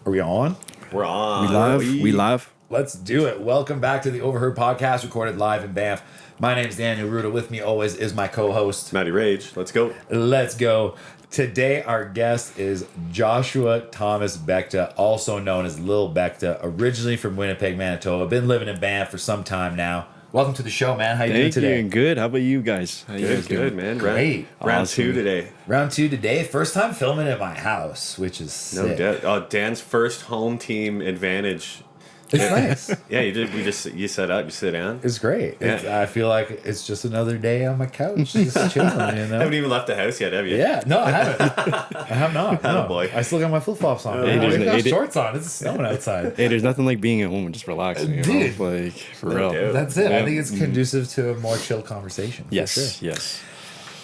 Are we on? We're on. We live. Let's do it. Welcome back to the Overheard Podcast, recorded live in Banff. My name is Daniel Ruda. With me always is my co-host, Matty Rage. Let's go. Let's go. Today, our guest is Joshua Thomas Beckta, also known as Lil Beckta, originally from Winnipeg, Manitoba. Been living in Banff for some time now. Welcome to the show, man. How you doing today? Good. How about you guys? How you guys Good, doing? man. Great. Round Awesome. 2 today. Round 2 today. First time filming at my house, which is sick. No doubt. Dan's first home team advantage. It's nice. Yeah, you did. You set up. You sit down. It's great. Yeah. I feel like it's just another day on my couch, just chilling. Haven't even left the house yet, have you? Yeah, no, I haven't. I have not. No. Boy. I still got my flip flops on. Hey, I got hey, shorts on. It's snowing outside. Hey, there's nothing like being at home and just relaxing. You Dude. know? Like for No real. doubt. That's it. I think it's conducive to a more chill conversation. For Yes. sure. Yes.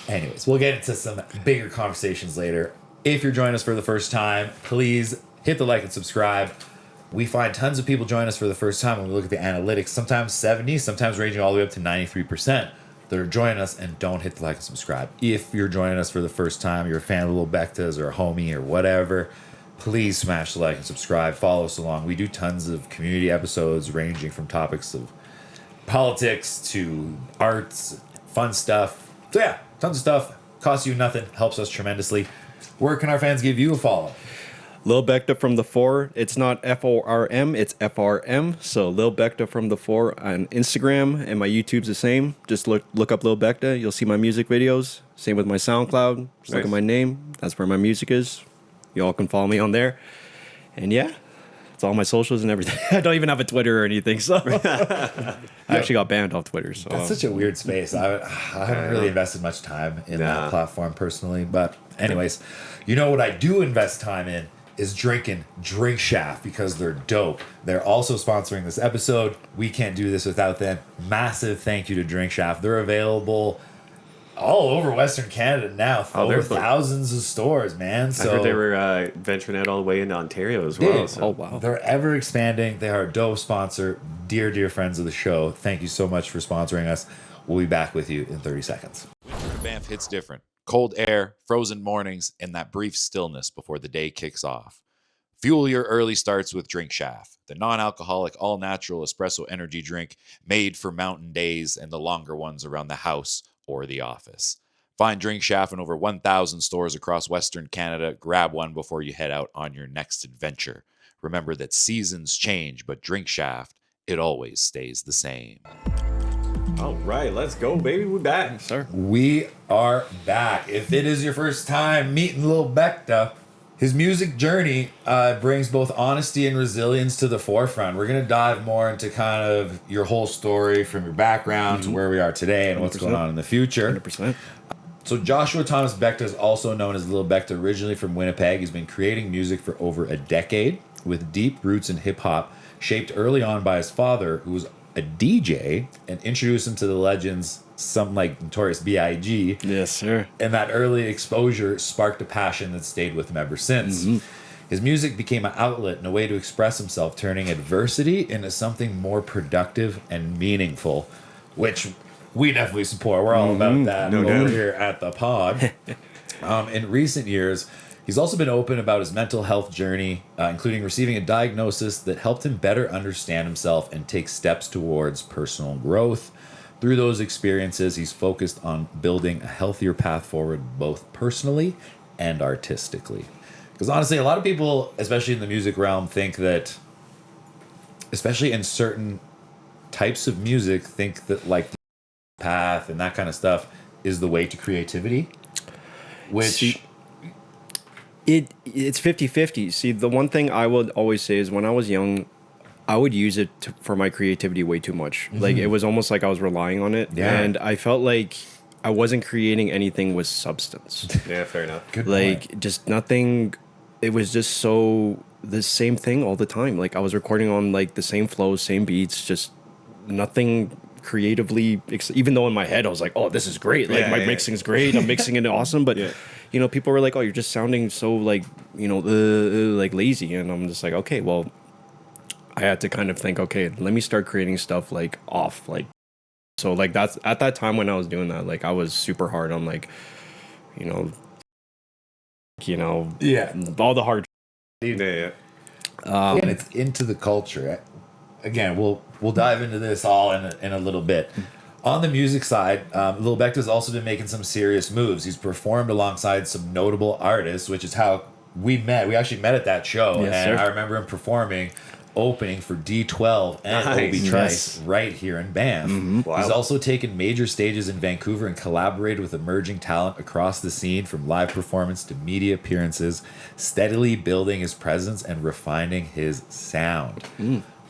Anyways, we'll get into some bigger conversations later. If you're joining us for the first time, please hit the like and subscribe. We find tons of people join us for the first time when we look at the analytics, sometimes 70, sometimes ranging all the way up to 93% that are joining us and don't hit the like and subscribe. If you're joining us for the first time, you're a fan of Lil Beckta's or a homie or whatever, please smash the like and subscribe. Follow us along. We do tons of community episodes ranging from topics of politics to arts, fun stuff. So yeah, tons of stuff. Costs you nothing. Helps us tremendously. Where can our fans give you a follow? Lil Beckta from the 4. It's not FORM, it's FRM. So Lil Beckta from the 4 on Instagram, and my YouTube's the same. Just look up Lil Beckta. You'll see my music videos. Same with my SoundCloud. Just look at my name. That's where my music is. You all can follow me on there. And yeah, it's all my socials and everything. I don't even have a Twitter or anything. So I actually got banned off Twitter. So That's such a weird space. I haven't really invested much time in that platform personally. But anyways, you know what I do invest time in is drinking Drink Shaft because they're dope. They're also sponsoring this episode. We can't do this without them. Massive thank you to Drink Shaft. They're available all over Western Canada now. Over thousands of stores, man. So I heard they were venturing out all the way into Ontario as well. So. oh wow. They're ever expanding. They are a dope sponsor. Dear friends of the show, thank you so much for sponsoring us. We'll be back with you in 30 seconds. Winter in Banff hits different. Cold air, frozen mornings, and that brief stillness before the day kicks off. Fuel your early starts with Drink Shaft, the non-alcoholic, all-natural espresso energy drink made for mountain days and the longer ones around the house or the office. Find Drink Shaft in over 1,000 stores across Western Canada. Grab one before you head out on your next adventure. Remember that seasons change, but Drink Shaft, it always stays the same. All right, let's go, baby. We're back. Sir. We are back. If it is your first time meeting Lil Beckta, his music journey brings both honesty and resilience to the forefront. We're going to dive more into kind of your whole story from your background to where we are today and what's going on in the future. 100%. So Joshua Thomas Beckta is also known as Lil Beckta, originally from Winnipeg. He's been creating music for over a decade with deep roots in hip-hop, shaped early on by his father, who was a DJ, and introduced him to the legends, some like Notorious B.I.G. Yes, sir. And that early exposure sparked a passion that stayed with him ever since. His music became an outlet and a way to express himself, turning adversity into something more productive and meaningful, which we definitely support. We're all about that over here at the pod. In recent years, he's also been open about his mental health journey, including receiving a diagnosis that helped him better understand himself and take steps towards personal growth. Through those experiences, he's focused on building a healthier path forward, both personally and artistically. Because honestly, a lot of people, especially in the music realm, think that, especially in certain types of music, think that like the path and that kind of stuff is the way to creativity. Which... It's 50-50. See, the one thing I would always say is when I was young, I would use it for my creativity way too much. Like, it was almost like I was relying on it. Yeah. And I felt like I wasn't creating anything with substance. Yeah, fair enough. Good like, point. just nothing. It was just so the same thing all the time. Like, I was recording on, like, the same flows, same beats, just nothing creatively, even though in my head I was like, oh, this is great. Like, my mixing's great. I'm mixing it awesome. But... you know, people were like, oh, you're just sounding so, like, you know, like lazy. And I'm just like, okay, well, I had to kind of think, okay, let me start creating stuff like off. Like, so like that's at that time when I was doing that, like I was super hard on like, you know, Yeah. all the hard. Yeah. And it's into the culture. Again, we'll dive into this all in a little bit. On the music side, Lil Beckta's also been making some serious moves. He's performed alongside some notable artists, which is how we met. We actually met at that show, Yes, and sir. I remember him performing, opening for D12 and Nice. Obi Trice right here in Banff. Wow. He's also taken major stages in Vancouver and collaborated with emerging talent across the scene, from live performance to media appearances, steadily building his presence and refining his sound.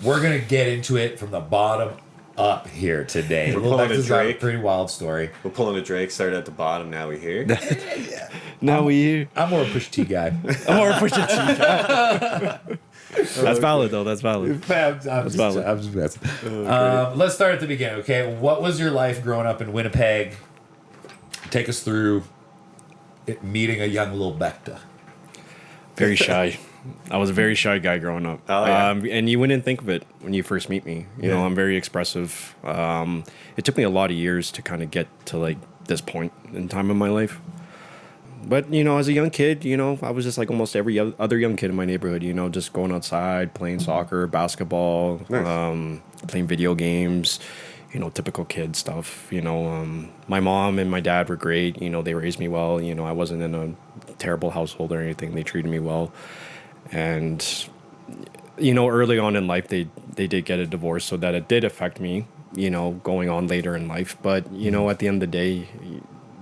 We're going to get into it from the bottom up here today. We're Lil pulling a Beckta's got a Drake. pretty wild story. We're pulling a Drake, started at the bottom, now we here. Now we. I'm more a Push T guy. I'm more push it. That's valid though. That's valid. I'm valid. just messing. Let's start at the beginning, okay? What was your life growing up in Winnipeg? Take us through meeting a young Lil Beckta. Very shy. I was a very shy guy growing up. Oh, yeah. And you wouldn't think of it when you first meet me. You know, I'm very expressive. It took me a lot of years to kind of get to like this point in time in my life. But, you know, as a young kid, you know, I was just like almost every other young kid in my neighborhood, you know, just going outside, playing soccer, basketball, Nice. playing video games, you know, typical kid stuff. You know, my mom and my dad were great. You know, they raised me well. You know, I wasn't in a terrible household or anything. They treated me well. And, you know, early on in life, they did get a divorce, so that it did affect me, you know, going on later in life. But, you know, at the end of the day,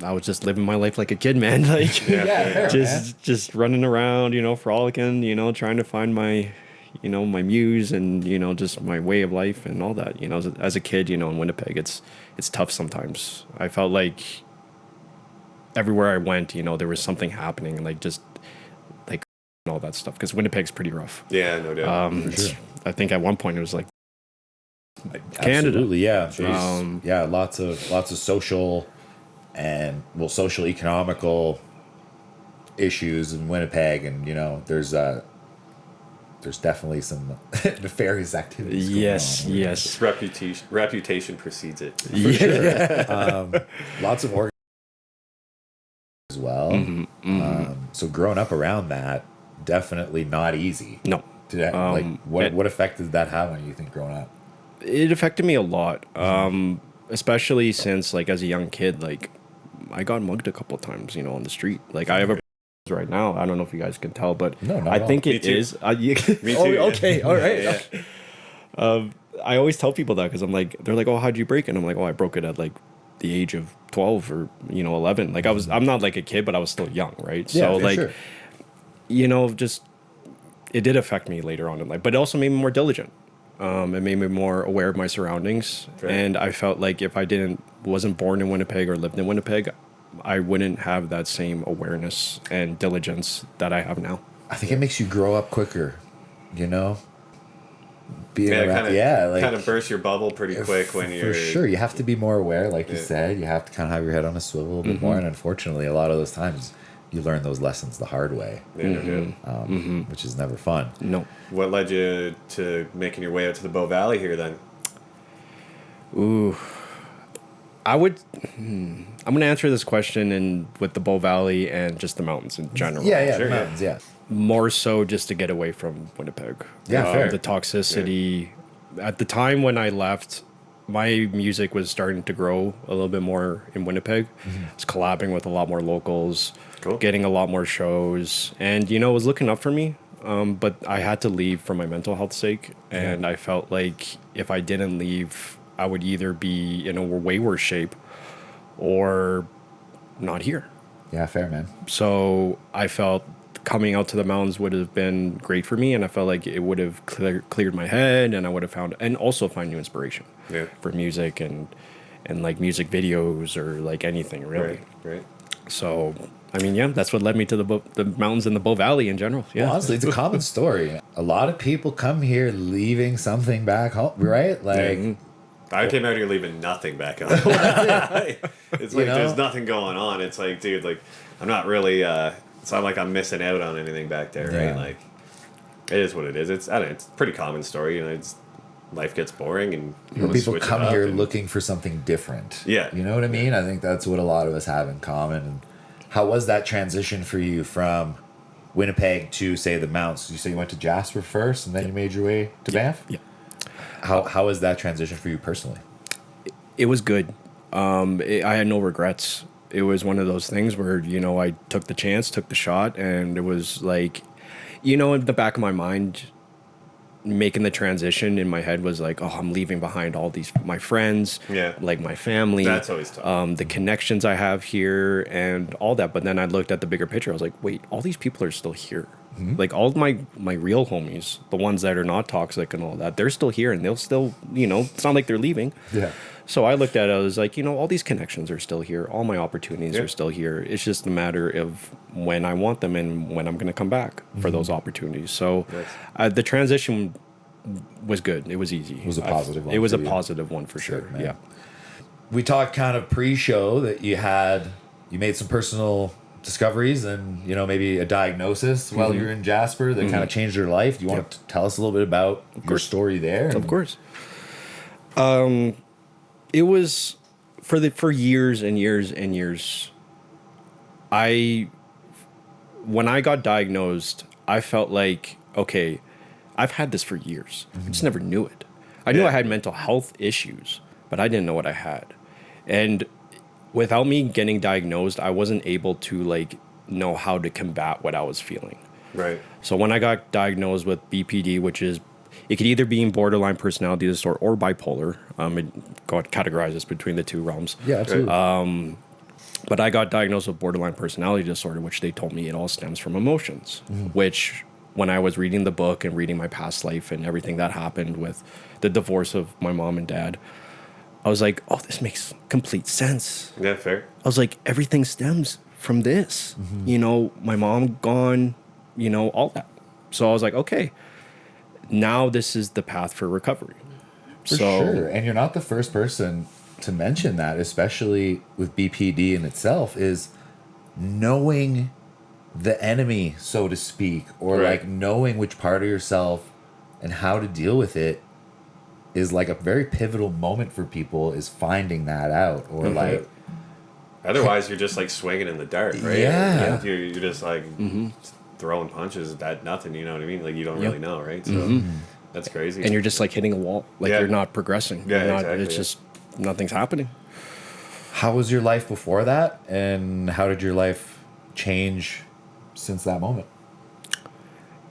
I was just living my life like a kid, man. Like, fair, just running around, you know, frolicking, you know, trying to find my, you know, my muse and, you know, just my way of life and all that. You know, as a kid, you know, in Winnipeg, it's tough sometimes. I felt like everywhere I went, you know, there was something happening, like just like all that stuff, because Winnipeg's pretty rough. Yeah, no doubt. sure. I think at one point it was like Canada. Absolutely, yeah. Jeez. Yeah, lots of social and social economical issues in Winnipeg, and you know, there's definitely some nefarious activities going Yes, on. yes. Reputation precedes it. Lots of org as well. So growing up around that, definitely not easy. No. What effect did that have on you, think, growing up? It affected me a lot, especially since, like, as a young kid, like, I got mugged a couple of times, you know, on the street. Like, I have a right now. I don't know if you guys can tell, but No, not I at all. think Me it too. is. Me too. Oh, yeah. okay, all right. Yeah. I always tell people that because I'm like, they're like, oh, how'd you break it? And I'm like, oh, I broke it at like the age of 12 or, you know, 11. Like, I'm not like a kid, but I was still young, right? Yeah, So, for like, sure. you know, just it did affect me later on in life, but it also made me more diligent. It made me more aware of my surroundings, Right. and I felt like if I wasn't born in Winnipeg or lived in Winnipeg, I wouldn't have that same awareness and diligence that I have now. I think it makes you grow up quicker, you know? Being Yeah, around, kind of burst your bubble pretty quick when you're For sure. You have to be more aware, like you Yeah. said. You have to kind of have your head on a swivel a little bit more. And unfortunately, a lot of those times, you learn those lessons the hard way, Yeah, no doubt. which is never fun. No. What led you to making your way out to the Bow Valley here then? Ooh. I would. I'm going to answer this question with the Bow Valley and just the mountains in general. Yeah, Sure, the yeah. mountains, yeah. More so just to get away from Winnipeg. Yeah, fair. The toxicity. At the time when I left, my music was starting to grow a little bit more in Winnipeg. I was collabing with a lot more locals, Cool. getting a lot more shows, and you know, it was looking up for me. But I had to leave for my mental health sake, and I felt like if I didn't leave, I would either be in a way worse shape or not here. Yeah, fair, man. So I felt coming out to the mountains would have been great for me, and I felt like it would have cleared my head, and I would have found and also find new inspiration Yeah. for music and like music videos or like anything really. Right. So I mean, yeah, that's what led me to the mountains in the Bow Valley in general. Yeah, Well, honestly, it's a common story. A lot of people come here leaving something back home, right? Like, I came out here leaving nothing back home. It's like know? there's nothing going on. It's like, dude, like I'm not really. It's not like I'm missing out on anything back there, Yeah. right? Like it is what it is. It's I don't know, it's a pretty common story. You know, it's life gets boring and you wanna people switch it come up here and- looking for something different. Yeah. You know what I mean? I think that's what a lot of us have in common. And how was that transition for you from Winnipeg to, say, the mountains. You say you went to Jasper first, and then you made your way to Banff? Yeah. How was that transition for you personally? It was good. I had no regrets. It was one of those things where, you know, I took the chance, took the shot, and it was like, you know, in the back of my mind, making the transition in my head was like, oh, I'm leaving behind all these, my friends, like my family. That's always tough. The connections I have here and all that. But then I looked at the bigger picture. I was like, wait, all these people are still here. Like all my real homies, the ones that are not toxic and all that, they're still here and they'll still, you know, it's not like they're leaving. Yeah. So I looked at it, I was like, you know, all these connections are still here. All my opportunities are still here. It's just a matter of when I want them and when I'm going to come back for those opportunities. So the transition was good. It was easy. It was a positive one. It was for a you. positive one for sure. man. Yeah. We talked kind of pre-show that you made some personal discoveries and, you know, maybe a diagnosis while you were in Jasper that kind of changed your life. Do you want to tell us a little bit about your story there? Of course. It was for years and years and years. When I got diagnosed, I felt like, okay, I've had this for years. I just never knew it. I knew I had mental health issues, but I didn't know what I had. And without me getting diagnosed, I wasn't able to like know how to combat what I was feeling. Right. So when I got diagnosed with BPD, which is, it could either be in borderline personality disorder or bipolar. It got categorized between the two realms. Yeah, absolutely. But I got diagnosed with borderline personality disorder, which they told me it all stems from emotions, which when I was reading the book and reading my past life and everything that happened with the divorce of my mom and dad, I was like, oh, this makes complete sense. Yeah, fair. I was like, everything stems from this. You know, my mom gone, you know, all that. So I was like, okay, now this is the path for recovery. For sure. And you're not the first person to mention that, especially with BPD in itself, is knowing the enemy, so to speak, or like knowing which part of yourself and how to deal with it is like a very pivotal moment for people, is finding that out. Or like, otherwise you're just like swinging in the dark, right? Yeah. You're just like throwing punches at nothing, you know what I mean? Like you don't really know, right? So that's crazy. And you're just like hitting a wall. Like you're not progressing. Yeah, You're not, exactly. It's just, nothing's happening. how was your life before that? And how did your life change since that moment?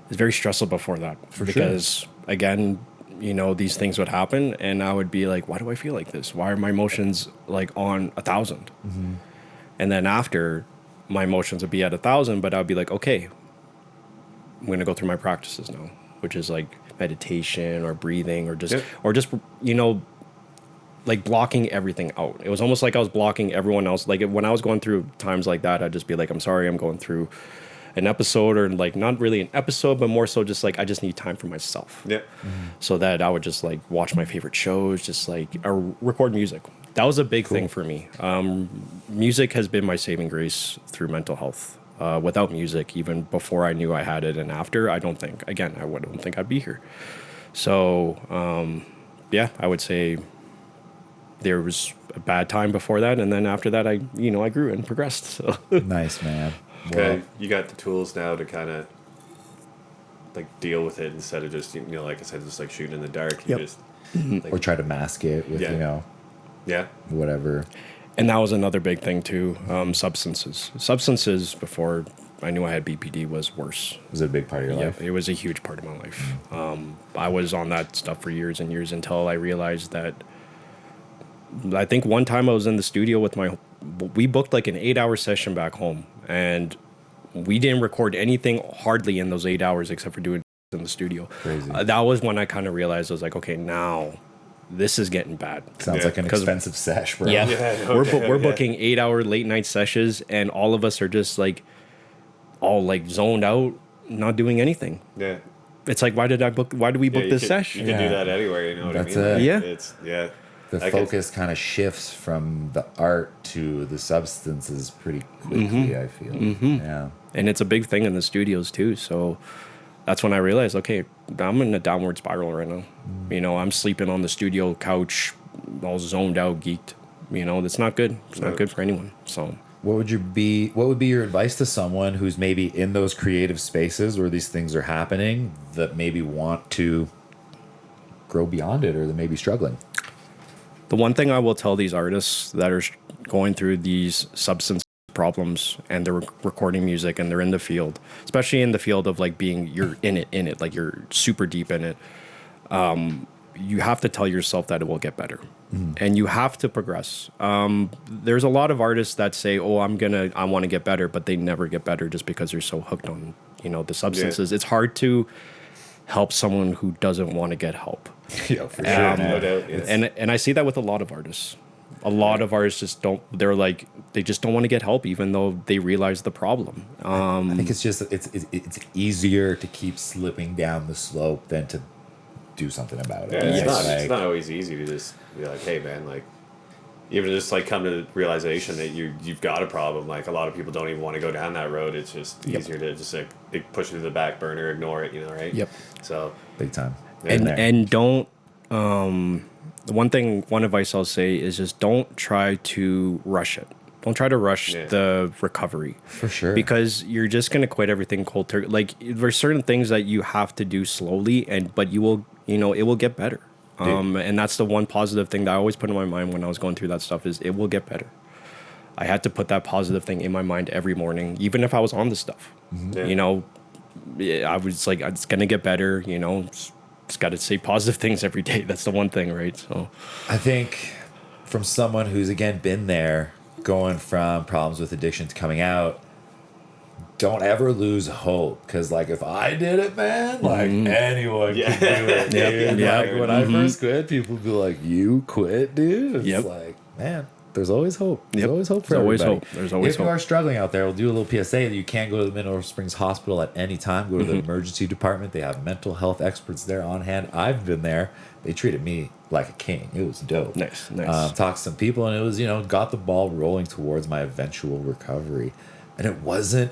It's very stressful before that. Because again, you know, these things would happen and I would be like, why do I feel like this? Why are my emotions like on 1,000? And then after, my emotions would be at 1,000, but I'd be like, okay, I'm going to go through my practices now, which is like meditation or breathing or just, you know, like blocking everything out. It was almost like I was blocking everyone else. Like when I was going through times like that, I'd just be like, I'm sorry, I'm going through an episode, or like not really an episode, but more so just like I just need time for myself. So that I would just like watch my favorite shows, just like or record music. That was a big thing for me. Music has been my saving grace through mental health. Without music, even before I knew I had it and after, I don't think I'd be here. So yeah, I would say there was a bad time before that, and then after that, I grew and progressed. So Nice, man. Okay, you got the tools now to kind of like deal with it instead of just, you know, like I said, just like shooting in the dark. You just like, Or try to mask it with, you know, whatever. And that was another big thing too. Substances before I knew I had BPD was worse. Was it a big part of your life? It was a huge part of my life. I was on that stuff for years and years until I realized that. I think one time I was in the studio with we booked like an 8-hour session back home, and we didn't record anything hardly in those 8 hours except for doing in the studio. Crazy. That was when I kind of realized, I was like, okay, now this is getting bad. Sounds like an expensive sesh, bro. We're booking 8-hour late night sessions, and all of us are just like all like zoned out, not doing anything. Yeah. It's like, why did we book this session? You can do that anywhere, you know what That's I mean? it. Like, Yeah. The focus kind of shifts from the art to the substances pretty quickly, I feel. Yeah. And it's a big thing in the studios too. So that's when I realized, okay, I'm in a downward spiral right now. You know, I'm sleeping on the studio couch, all zoned out, geeked. You know, that's not good. It's not good for anyone. So what would be your advice to someone who's maybe in those creative spaces where these things are happening that maybe want to grow beyond it or that may be struggling? The one thing I will tell these artists that are going through these substance problems and they're recording music and they're in the field, especially in the field of like you're in it, like you're super deep in it. You have to tell yourself that it will get better, and you have to progress. There's a lot of artists that say, "Oh, I want to get better," but they never get better just because they're so hooked on, the substances. Yeah. It's hard to help someone who doesn't want to get help. Yeah, for sure. No doubt. Yes. And I see that with a lot of artists. A lot of artists just don't. They're like they just don't want to get help, even though they realize the problem. I think it's just it's easier to keep slipping down the slope than to do something about it. Yeah, it's not always easy to just be like, hey man, like even just like come to the realization that you've got a problem. Like a lot of people don't even want to go down that road. It's just easier to just like push it to the back burner, ignore it, right? Yep. So big time. And don't one advice I'll say is just don't try to rush it. Don't try to rush the recovery. For sure. Because you're just going to quit everything cold turkey. Like there's certain things that you have to do slowly but you will, it will get better. And that's the one positive thing that I always put in my mind when I was going through that stuff is it will get better. I had to put that positive thing in my mind every morning, even if I was on the stuff. I was like, it's going to get better, just got to say positive things every day. That's the one thing, right? So I think from someone who's again been there, going from problems with addiction to coming out, don't ever lose hope, because like if I did it, man, like anyone can do it, dude. Like when I first quit, people would be like, you quit, dude? It's like, man, there's always hope. There's always hope for everybody. There's always hope. If you are struggling out there, we'll do a little PSA that you can go to the Mineral Springs Hospital at any time. Go to the emergency department. They have mental health experts there on hand. I've been there. They treated me like a king. It was dope. Nice. Talked to some people, and it was, got the ball rolling towards my eventual recovery. And it wasn't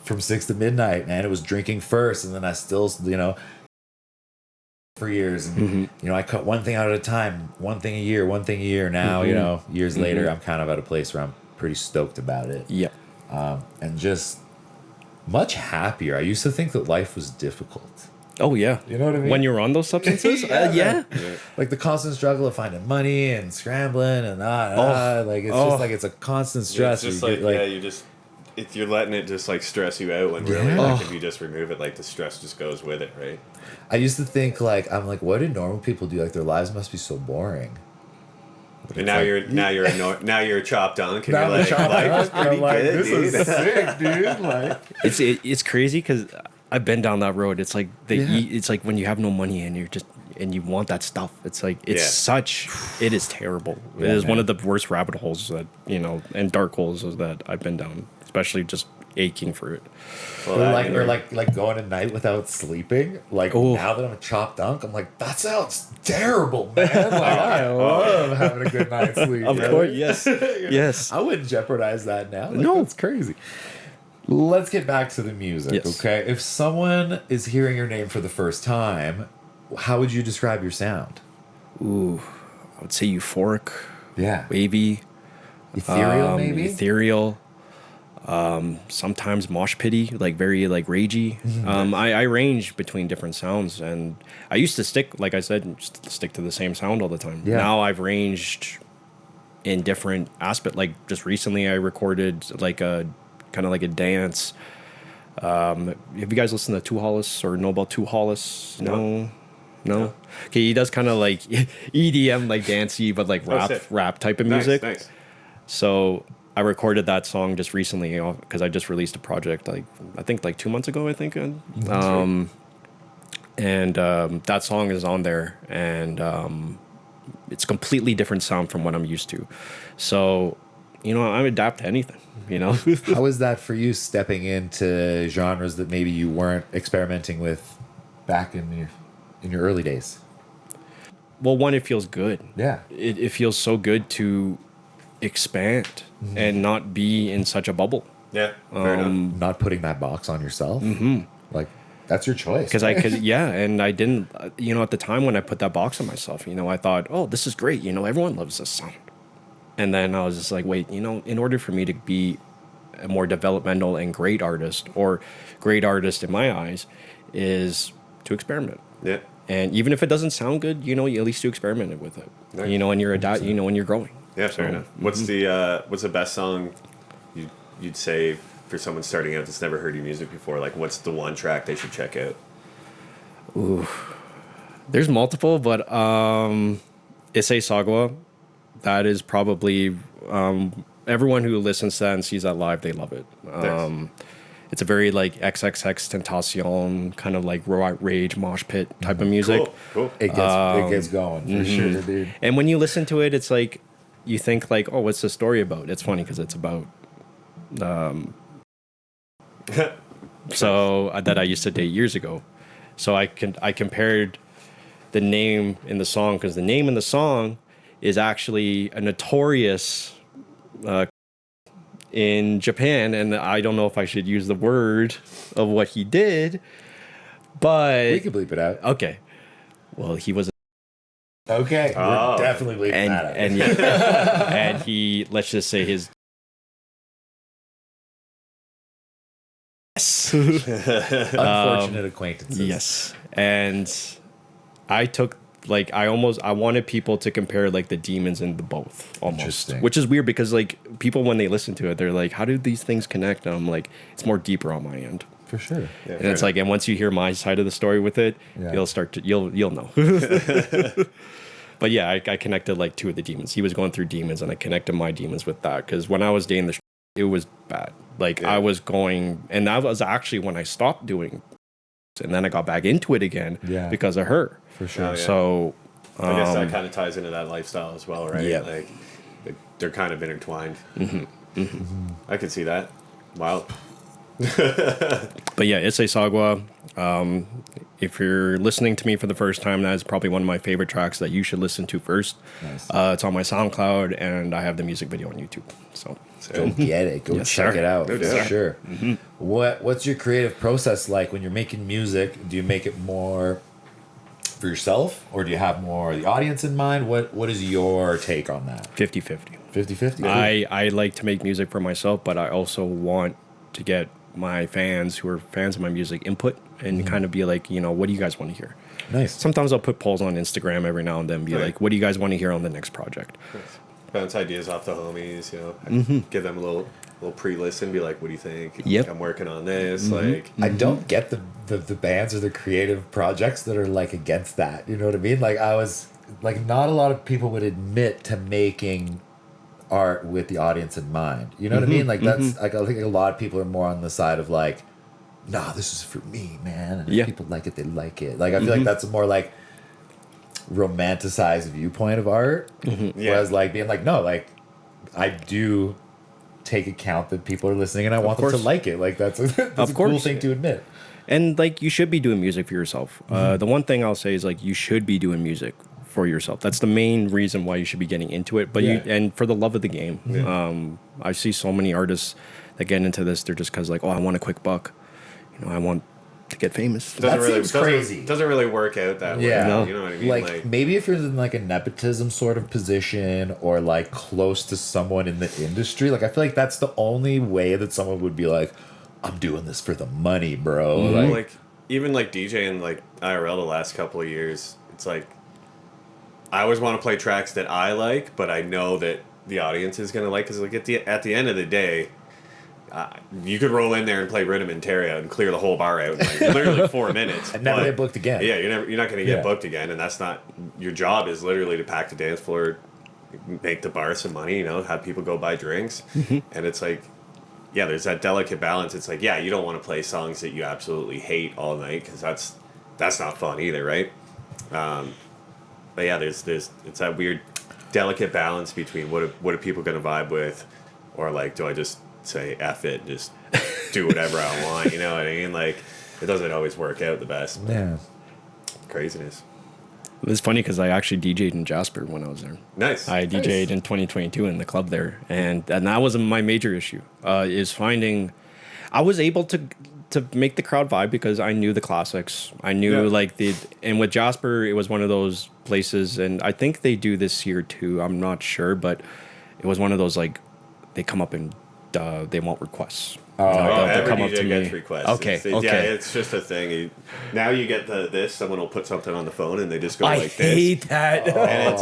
from 6 to midnight, man. It was drinking first, and then I still, for years. And, I cut one thing out at a time, one thing a year. Now, years later, I'm kind of at a place where I'm pretty stoked about it. Yeah. And just much happier. I used to think that life was difficult. Oh, yeah. You know what I mean? When you're on those substances? Yeah. Like the constant struggle of finding money and scrambling and just like it's a constant stress. It's just you're letting it just like stress you out when really like if you just remove it, like the stress just goes with it, right? I used to think what do normal people do? Like their lives must be so boring. And now you're a chopped dunk, and you're like, life is pretty good, this dude. is sick, dude. Like it's crazy because I've been down that road. It's like it's like when you have no money and you want that stuff. It's like it is terrible. It is one of the worst rabbit holes that and dark holes that I've been down, especially just aching for it. Well, or like going a night without sleeping. Like now that I'm a chopped dunk, I'm like, that sounds terrible, man. Like I love having a good night's sleep. Of course, yes, yes. I wouldn't jeopardize that now. Like, no, it's crazy. Let's get back to the music, okay? If someone is hearing your name for the first time, how would you describe your sound? Ooh, I would say euphoric. Yeah. Wavy. Ethereal, maybe? Ethereal. Sometimes mosh pity, like very like ragey. I range between different sounds, and I used to stick to the same sound all the time. Yeah. Now I've ranged in different aspects. Like just recently I recorded like a kind of like a dance. Have you guys listened to Two Hollis or know about Two Hollis? No. Okay, he does kind of like EDM, like dancey, but like rap type of music. Nice. So I recorded that song just recently because I just released a project I think 2 months ago. And that song is on there, and it's completely different sound from what I'm used to. So I adapt to anything. How is that for you, stepping into genres that maybe you weren't experimenting with back in your early days? Well, one, it feels good. Yeah. It feels so good to expand and not be in such a bubble. Yeah, fair enough. Not putting that box on yourself. Like, that's your choice. Because and I didn't, at the time when I put that box on myself, I thought, oh, this is great. Everyone loves this sound. And then I was just like, wait, in order for me to be a more developmental and great artist, or great artist in my eyes, is to experiment. Yeah. And even if it doesn't sound good, you at least you experimented with it. Nice. And you're and you're growing. Yeah, fair enough. What's the best song you'd say for someone starting out that's never heard your music before? Like, what's the one track they should check out? Ooh, there's multiple, but Issei Sagwa, that is probably everyone who listens to that and sees that live, they love it. Nice. It's a very like XXX Tentacion kind of like rage mosh pit type of music. Cool. It gets going for sure, dude. And when you listen to it, it's like you think like, oh, what's the story about? It's funny because it's about that I used to date years ago. So I compared the name in the song, because the name in the song is actually a notorious in Japan, and I don't know if I should use the word of what he did, but We can bleep it out. okay. Well, he was Okay, Oh. we're definitely bleeping that out. and yeah, and he, let's just say his Unfortunate acquaintances. yes, and I took like I wanted people to compare like the demons and the both almost, Interesting. which is weird because like people when they listen to it, they're like, how do these things connect? And I'm like, it's more deeper on my end. For sure. Yeah, And it's like, and once you hear my side of the story with it, Yeah. you'll know. But yeah, I connected like two of the demons. He was going through demons, and I connected my demons with that because when I was dating it was bad. Like Yeah. I was going, and that was actually when I stopped doing, and then I got back into it again because of her. For sure. Oh, yeah. So I guess that kind of ties into that lifestyle as well, right? Yeah. Like, they're kind of intertwined. I can see that. Wow. But yeah, Issei Sagwa. If you're listening to me for the first time, that is probably one of my favorite tracks that you should listen to first. Nice. It's on my SoundCloud, and I have the music video on YouTube. So Go get it. Go Yes, check sir. it out. Go For do it. sure. What's your creative process like when you're making music? Do you make it more for yourself, or do you have more the audience in mind? What is your take on that? 50-50. 50-50? I like to make music for myself, but I also want to get my fans who are fans of my music input and kind of be like, what do you guys want to hear? Nice. Sometimes I'll put polls on Instagram every now and then, be Right. like, what do you guys want to hear on the next project? Bounce ideas off the homies, give them a little pre-listen, be like, what do you think? Yep. I'm working on this. Like, I don't get the bands or the creative projects that are like against that. You know what I mean? Like I was like, not a lot of people would admit to making art with the audience in mind. You know what I mean? Like that's like I think a lot of people are more on the side of like, nah, this is for me, man. And Yeah. if people like it, they like it. Like I feel like that's a more like romanticized viewpoint of art. Whereas like being like, no, like I do take account that people are listening and I want them to course. like it. Like that's a cool course. thing to admit. And like, you should be doing music for yourself. The one thing I'll say is like, you should be doing music for yourself. That's the main reason why you should be getting into it. But and for the love of the game. I see so many artists that get into this. They're just because like, oh, I want a quick buck. I want to get famous. That seems crazy. Doesn't really work out that way. Yeah. No. You know what I mean? Like maybe if you're in like a nepotism sort of position or like close to someone in the industry, like I feel like that's the only way that someone would be like, I'm doing this for the money, bro. like even like DJing like IRL the last couple of years, it's like I always want to play tracks that I like, but I know that the audience is gonna like. Because like at the end of the day, you could roll in there and play Rudimentarya and clear the whole bar out in like literally 4 minutes And never but- get booked again. Yeah, you're not gonna get Yeah. booked again, and that's not your job. Is literally to pack the dance floor, make the bar some money. Have people go buy drinks, and it's like. Yeah, there's that delicate balance. It's like, yeah, you don't want to play songs that you absolutely hate all night because that's not fun either, right? But yeah, there's it's that weird delicate balance between what are people gonna vibe with, or like, do I just say F it, just do whatever I want? You know what I mean? Like, it doesn't always work out the best. But Yeah. craziness. It's funny because I actually DJ'd in Jasper when I was there. Nice. I DJ'd in 2022 in the club there, and that was my major issue. Is finding, I was able to make the crowd vibe because I knew the classics. I knew and with Jasper, it was one of those places, and I think they do this here too. I'm not sure, but it was one of those like they come up and they want requests. Every come DJ gets requests. Okay, okay. Yeah, it's just a thing. Now you get this. Someone will put something on the phone and they just go I like this. hate that. And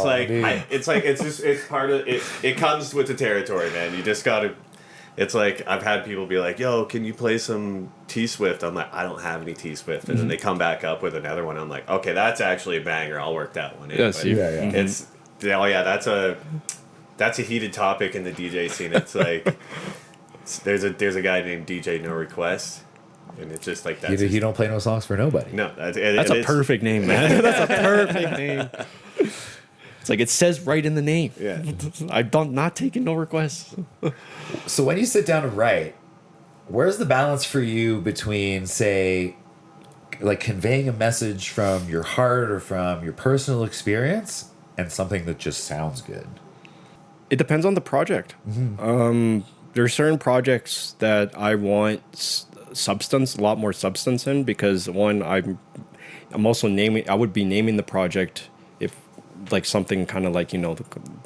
it's part of it. It comes with the territory, man. You just gotta. It's like I've had people be like, "Yo, can you play some T Swift?" I'm like, "I don't have any T Swift," and then they come back up with another one. I'm like, "Okay, that's actually a banger. I'll work that one in." Yes, But it's that's a heated topic in the DJ scene. It's like there's a guy named DJ No Request, and it's just like that. He don't play no songs for nobody. No, That's a perfect name, man. That's a perfect name. It's like it says right in the name. Yeah. I'm not taking no requests. So when you sit down to write, where's the balance for you between, say, like conveying a message from your heart or from your personal experience and something that just sounds good? It depends on the project. There are certain projects that I want substance, a lot more substance in, because one, I'm also I would be naming the project if like something kind of like,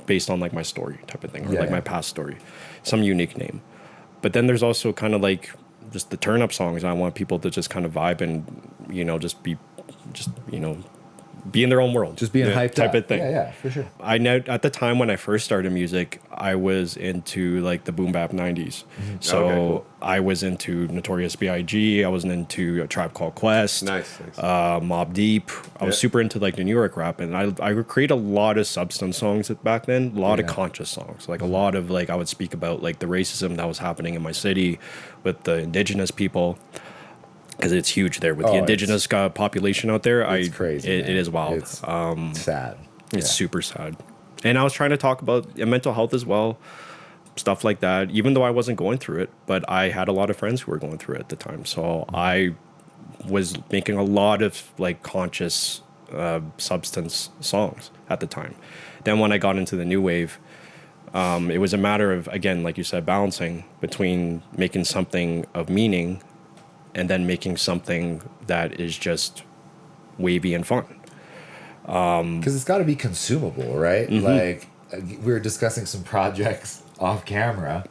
based on like my story type of thing, or my past story, some unique name. But then there's also kind of like just the turn up songs. I want people to just kind of vibe and, be in their own world. Just being hyped type up. of thing. Yeah, for sure. I know at the time when I first started music, I was into like the boom bap 90s. So Okay, cool. I was into Notorious B.I.G. I was into A Tribe Called Quest. Nice. Mobb Deep. I was super into like the New York rap, and I would create a lot of substance songs back then, a lot of conscious songs, like a lot of like I would speak about like the racism that was happening in my city with the indigenous people. Because it's huge there with the indigenous population out there. It's crazy. It is wild. It's sad. It's super sad. And I was trying to talk about mental health as well, stuff like that, even though I wasn't going through it. But I had a lot of friends who were going through it at the time. So I was making a lot of like conscious substance songs at the time. Then when I got into the new wave, it was a matter of, again, like you said, balancing between making something of meaning and then making something that is just wavy and fun. Because it's got to be consumable, right? Like we were discussing some projects off camera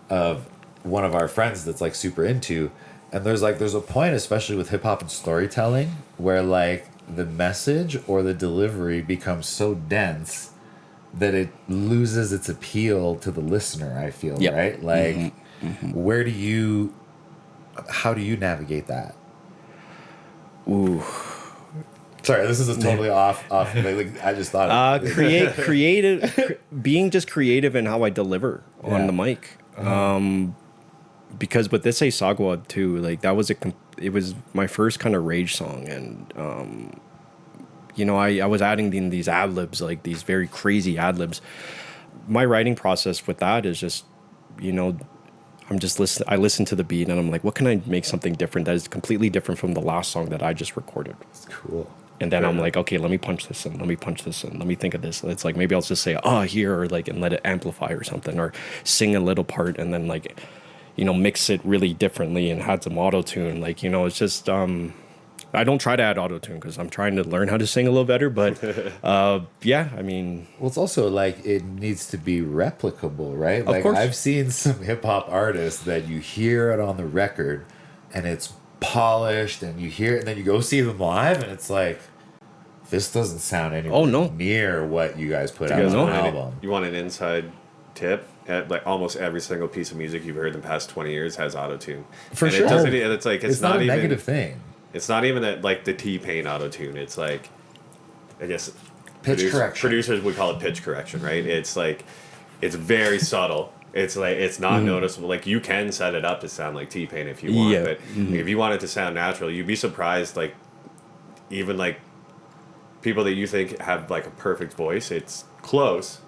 of one of our friends that's like super into, and there's a point, especially with hip hop and storytelling, where like the message or the delivery becomes so dense that it loses its appeal to the listener. I feel right. Like, how do you navigate that? Ooh. Sorry, this is a totally off. Like, I just thought being just creative in how I deliver on the mic. Because with This A Sagwa too, like that was it was my first kind of rage song, and I was adding in these ad libs, like these very crazy ad libs. My writing process with that is just, I listen to the beat and I'm like, what can I make something different that is completely different from the last song that I just recorded? It's cool. And then I'm like, okay, let me punch this in. Let me think of this. It's like, maybe I'll just say, here, or like, and let it amplify or something, or sing a little part and then like, mix it really differently and add some auto-tune. Like, it's just, I don't try to add auto-tune because I'm trying to learn how to sing a little better. But well, it's also like it needs to be replicable, right? Of course. I've seen some hip hop artists that you hear it on the record and it's polished, and you hear it, and then you go see them live, and it's like, this doesn't sound anywhere near what you guys put out on an album. You want an inside tip? Like almost every single piece of music you've heard in the past 20 years has auto-tune. For sure. It's not a even negative thing. It's not even that like the T-Pain auto-tune. It's like, I guess correction. Producers would call it pitch correction, right? It's like, it's very subtle. It's like, it's not noticeable. Like, you can set it up to sound like T-Pain if you want, but if you want it to sound natural, you'd be surprised, like, even like people that you think have like a perfect voice, it's close.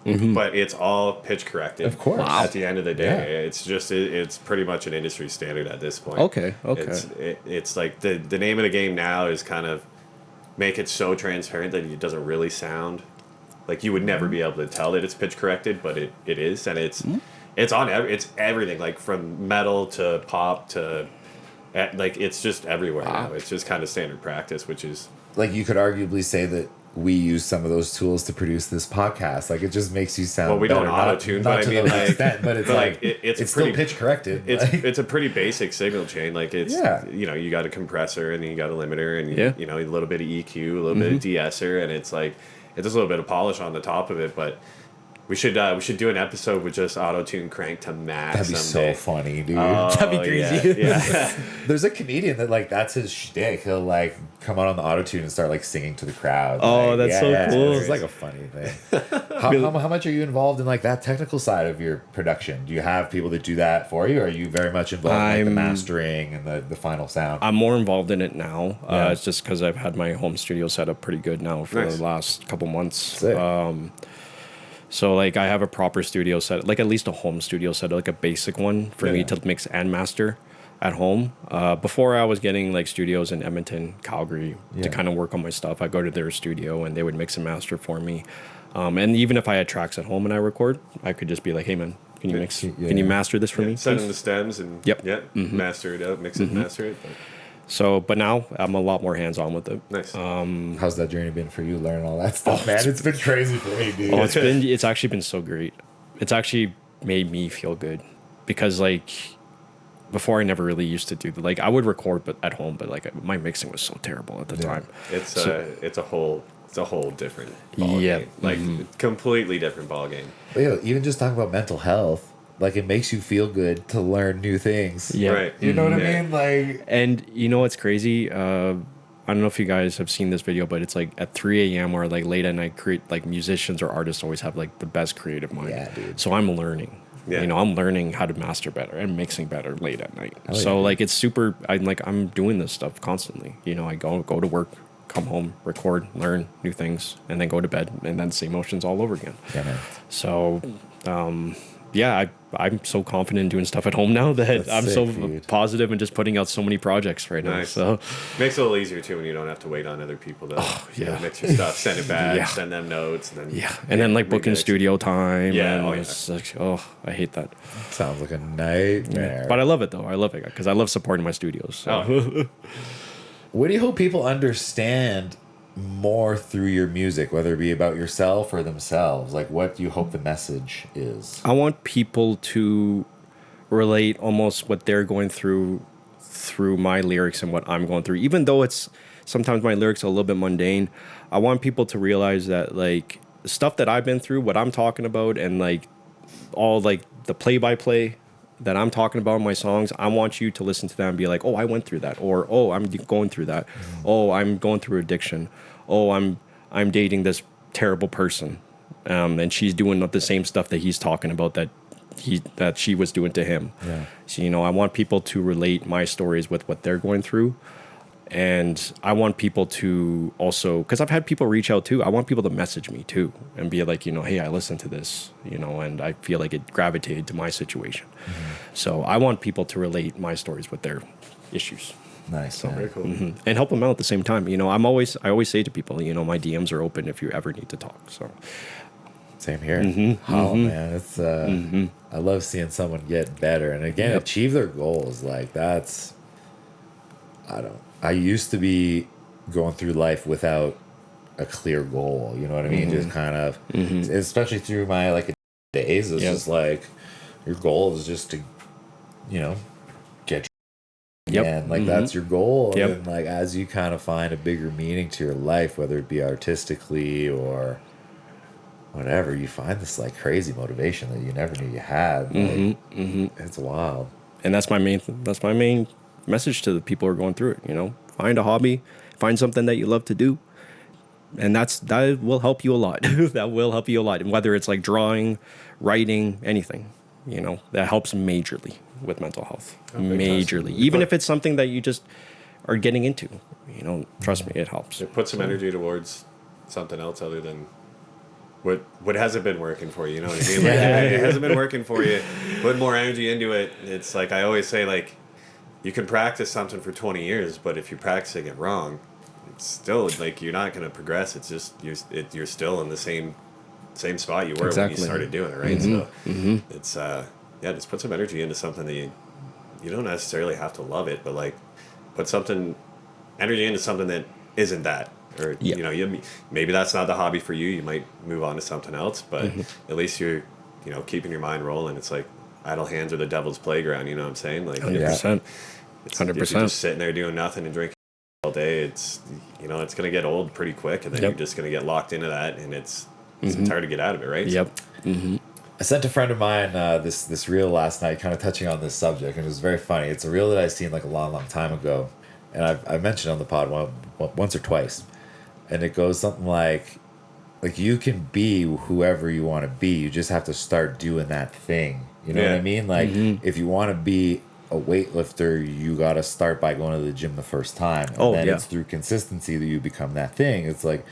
But it's all pitch corrected. Of course. Wow. At the end of the day, it's just it's pretty much an industry standard at this point. Okay. It's like the name of the game now is kind of make it so transparent that it doesn't really sound like you would never be able to tell that it's pitch corrected, but it is, and it's it's everything, like from metal to pop to like it's just everywhere now. It's just kind of standard practice, which is like, you could arguably say that we use some of those tools to produce this podcast. Like, it just makes you sound Well, we don't better. auto-tune, not but to I mean, the like, extent, but it's like it's still pretty pitch corrected. It's a pretty basic signal chain. Like, it's Yeah. you got a compressor and then you got a limiter and Yeah. a little bit of EQ, a little bit of de-esser, and it's like it's just a little bit of polish on the top of it. But we should do an episode with just auto-tune crank to max. That'd be someday. so funny, dude. That'd be crazy. Yeah. There's a comedian that like that's his shtick. He'll like come out on the autotune and start like singing to the crowd. Oh, Like, that's so cool. It's like a funny thing. How much are you involved in like that technical side of your production? Do you have people that do that for you, or are you very much involved in like, the mastering and the final sound? I'm more involved in it now. Yeah. It's just because I've had my home studio set up pretty good now for Nice. the last couple months. Sick. So like I have a proper studio set, like at least a home studio set, like a basic one for me Yeah. to mix and master at home. Before I was getting like studios in Edmonton, Calgary Yeah. to kind of work on my stuff. I go to their studio and they would mix and master for me. And even if I had tracks at home and I record, I could just be like, hey man, can you mix? Yeah. Can you master this for me? Send them please?" the stems and Yep. master it out, mix it, master it. But So, but now I'm a lot more hands on with it. nice. How's that journey been for you, learning all that stuff, man? It's been crazy for me, dude. Oh, it's actually been so great. It's actually made me feel good because like before I never really used to do like I would record but at home, but like my mixing was so terrible at the time. It's a whole different ball Yeah. game. Like completely different ball game. But, yeah, even just talking about mental health, like it makes you feel good to learn new things. Yeah. Right. You know what I Yeah. mean? Like, And you know what's crazy? I don't know if you guys have seen this video, but it's like at 3 a.m. or like late at night, like musicians or artists always have like the best creative mind. Yeah, dude. So I'm learning. Yeah. You know, I'm learning how to master better and mixing better late at night. Oh, so yeah. like it's super. I'm doing this stuff constantly. You know, I go to work, come home, record, learn new things, and then go to bed, and then same motions all over again. yeah, man. So, yeah, I'm so confident in doing stuff at home now that That's I'm sick, so dude. positive and just putting out so many projects right now. Nice. So, Makes it a little easier too when you don't have to wait on other people to yeah. mix your stuff, send it back, Yeah. send them notes, and then yeah, and then like booking remix. studio time. Yeah, and oh, yeah. it's like, I hate that. Sounds like a nightmare. But I love it though. I love it because I love supporting my studios. So. Oh. What do you hope people understand more through your music, whether it be about yourself or themselves? Like, what do you hope the message is? I want people to relate almost what they're going through my lyrics and what I'm going through. Even though it's sometimes my lyrics are a little bit mundane, I want people to realize that like the stuff that I've been through, what I'm talking about, and like all like the play-by-play that I'm talking about in my songs, I want you to listen to that and be like, oh, I went through that, or oh, I'm going through that, oh, I'm going through addiction, oh, I'm dating this terrible person, and she's doing the same stuff that he's talking about that she was doing to him. Yeah. So you know, I want people to relate my stories with what they're going through. And I want people to also, because I've had people reach out too, I want people to message me too and be like, you know, hey, I listened to this, you know, and I feel like it gravitated to my situation. So I want people to relate my stories with their issues. Nice. Very Man. cool. And help them out at the same time. You know, I always say to people, you know, my DMs are open if you ever need to talk. So Same here. Man, it's I love seeing someone get better and again Yep. achieve their goals. Like I used to be going through life without a clear goal. You know what I mean? Just kind of, especially through my like days. It's Yep. just like your goal is just to, you know, get. Yep. And like that's your goal. Yep. And like as you kind of find a bigger meaning to your life, whether it be artistically or whatever, you find this like crazy motivation that you never knew you had. Like, it's wild. and that's my main message to the people who are going through it. You know, find a hobby, find something that you love to do, and that will help you a lot. That will help you a lot, and whether it's like drawing, writing, anything, you know, that helps majorly with mental health. Majorly, even if it's something that you just are getting into, you know, trust me, it helps. Put some energy towards something else other than what hasn't been working for you. You know what I mean? Like, if it hasn't been working for you, put more energy into it. It's like I always say, like you can practice something for 20 years, but if you're practicing it wrong, it's still like you're not going to progress. It's just you're still in the same spot you were when you started doing it, right? So it's just put some energy into something that you don't necessarily have to love it, but like put energy into something that isn't that. or Yeah. you know, maybe that's not the hobby for you. You might move on to something else, but at least you're, you know, keeping your mind rolling. It's like idle hands are the devil's playground. You know what I'm saying? Like 100%. if 100%. you're just sitting there doing nothing and drinking all day, it's, you know, it's gonna get old pretty quick, and then Yep. you're just gonna get locked into that, and it's hard to get out of it, right? Yep. I sent a friend of mine this reel last night, kind of touching on this subject, and it was very funny. It's a reel that I seen like a long time ago, and I've mentioned on the pod once or twice, and it goes something like you can be whoever you want to be. You just have to start doing that thing. You know what I mean? Like if you want to be a weightlifter, you got to start by going to the gym the first time, and then it's through consistency that you become that thing. It's like,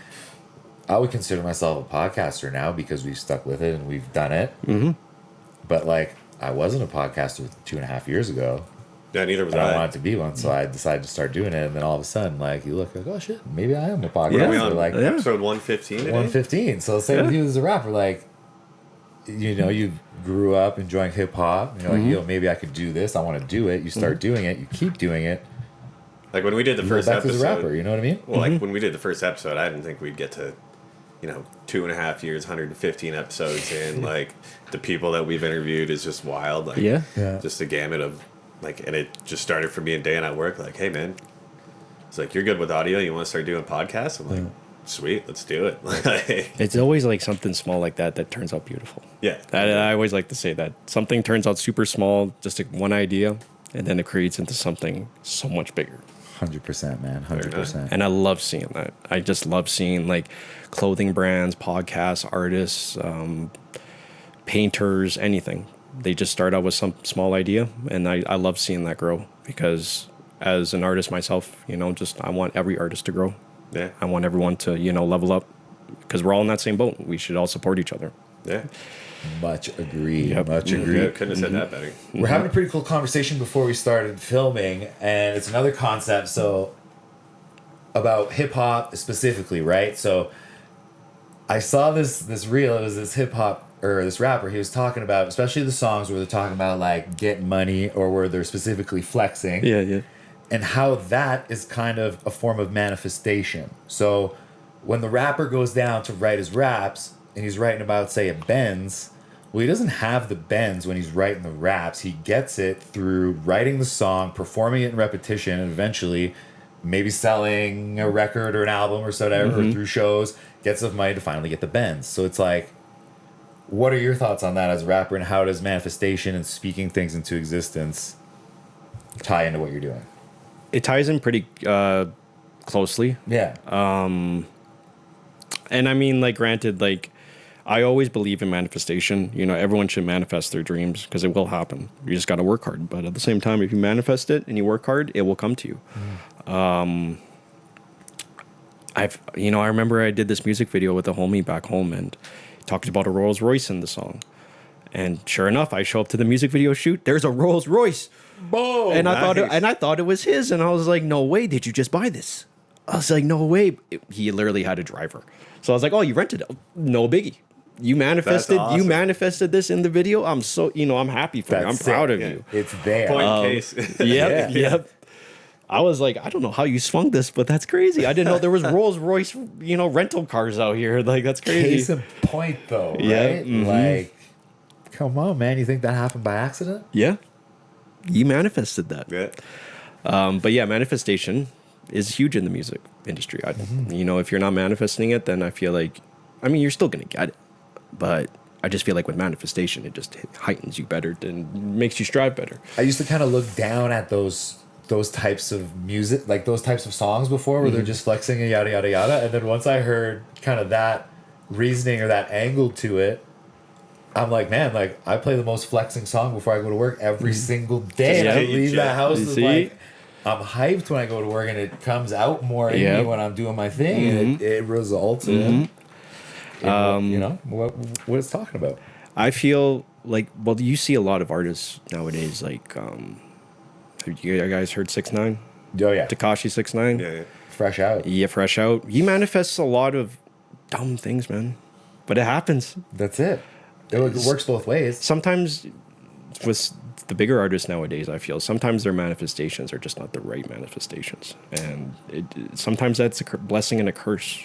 I would consider myself a podcaster now because we've stuck with it and we've done it. But like, I wasn't a podcaster 2.5 years ago. Yeah, neither was I I. wanted to be one, so I decided to start doing it. And then all of a sudden, like, you look like, oh shit, maybe I am a podcaster. Are we on like episode 115 today? 115. So same with you as a rapper. Like, you know, you grew up enjoying hip hop. You're like, yo, maybe I could do this. I want to do it. You start doing it. You keep doing it. Like when we did the first Lil Beckta's episode, a rapper. You know what I mean? well, like when we did the first episode, I didn't think we'd get to, you know, 2.5 years, 115 episodes in. Like the people that we've interviewed is just wild. Like, Yeah. just a gamut of like, and it just started for me and Dan at work. Like, hey man, it's like, you're good with audio. You want to start doing podcasts? I'm like, sweet, let's do it. Like, It's always like something small like that turns out beautiful. yeah, I always like to say that something turns out super small, just like one idea, and then it creates into something so much bigger. 100%, man. 100%. And I love seeing that. I just love seeing like clothing brands, podcasts, artists, painters, anything. They just start out with some small idea, and I love seeing that grow because as an artist myself, you know, just I want every artist to grow. yeah, I want everyone to, you know, level up because we're all in that same boat. We should all support each other. yeah. Much agreed. Yep. Much Yeah, agreed. couldn't have said that better. We're having a pretty cool conversation before we started filming, and it's another concept. So, about hip hop specifically, right? So, I saw this reel. It was this hip hop or this rapper. He was talking about, especially the songs where they're talking about like getting money or where they're specifically flexing. Yeah. And how that is kind of a form of manifestation. So, when the rapper goes down to write his raps and he's writing about, say, a Benz. Well, he doesn't have the Benz when he's writing the raps. He gets it through writing the song, performing it in repetition, and eventually maybe selling a record or an album or so whatever, or through shows, gets enough money to finally get the Benz. So it's like, what are your thoughts on that as a rapper, and how does manifestation and speaking things into existence tie into what you're doing? It ties in pretty closely. Yeah. And I mean, like, granted, like, I always believe in manifestation. You know, everyone should manifest their dreams because it will happen. You just got to work hard. But at the same time, if you manifest it and you work hard, it will come to you. I remember I did this music video with a homie back home and talked about a Rolls Royce in the song. And sure enough, I show up to the music video shoot. There's a Rolls Royce. Boom! And I nice. thought it was his. And I was like, no way. Did you just buy this? I was like, no way. He literally had a driver. So I was like, oh, you rented it. No biggie. You manifested. That's awesome. You manifested this in the video. I'm so, I'm happy for you. I'm proud of you. It's there. Point case. Yep. Yep. I was like, I don't know how you swung this, but that's crazy. I didn't know there was Rolls Royce, rental cars out here. Like, that's crazy. Case in point, though, right? Yeah, Like, come on, man. You think that happened by accident? Yeah. You manifested that. Yeah. But yeah, manifestation is huge in the music industry. If you're not manifesting it, then I feel like, you're still going to get it. But I just feel like with manifestation, it just heightens you better and makes you strive better. I used to kind of look down at those types of music, like those types of songs before where they're just flexing and yada, yada, yada. And then once I heard kind of that reasoning or that angle to it, I'm like, man, like I play the most flexing song before I go to work every single day. And I Yeah. leave that house You with see? like, I'm hyped when I go to work and it comes out more in me when I'm doing my thing. And it results in what it's talking about. I feel like, well, you see a lot of artists nowadays, like, have you guys heard 6ix9ine? Oh, yeah. Tekashi 6ix9ine? Yeah. Fresh out. Yeah, fresh out. He manifests a lot of dumb things, man. But it happens. That's it. It works both ways. Sometimes with the bigger artists nowadays, I feel sometimes their manifestations are just not the right manifestations, and sometimes that's a blessing and a curse.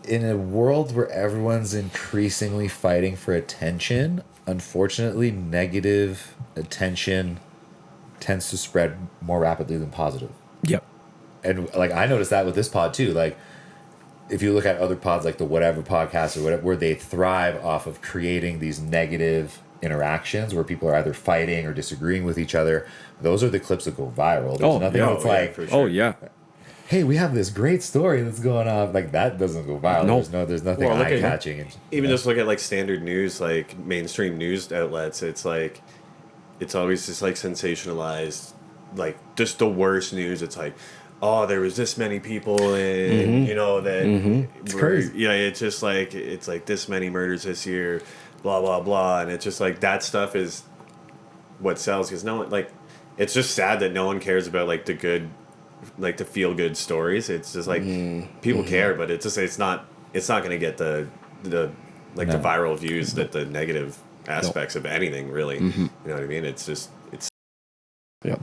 In a world where everyone's increasingly fighting for attention, unfortunately, negative attention tends to spread more rapidly than positive. Yep. And like I noticed that with this pod too. Like if you look at other pods like the Whatever podcast or whatever, where they thrive off of creating these negative interactions where people are either fighting or disagreeing with each other, those are the clips that go viral. There's nothing that's like, for sure. Oh yeah. hey, we have this great story that's going on. Like that doesn't go viral. No. There's nothing Well, look at- eye-catching. Even just look at like standard news, like mainstream news outlets. It's like, it's always just like sensationalized, like just the worst news. It's like, oh, there was this many people in, you know, that It's crazy. Yeah, it's just like, it's like this many murders this year, blah, blah, blah. And it's just like that stuff is what sells, because no one, like, it's just sad that no one cares about like the good, like the feel good stories. It's just like people care, but it's just it's not going to get the like the viral views that the negative aspects of anything really. You know what I mean? It's just Yeah.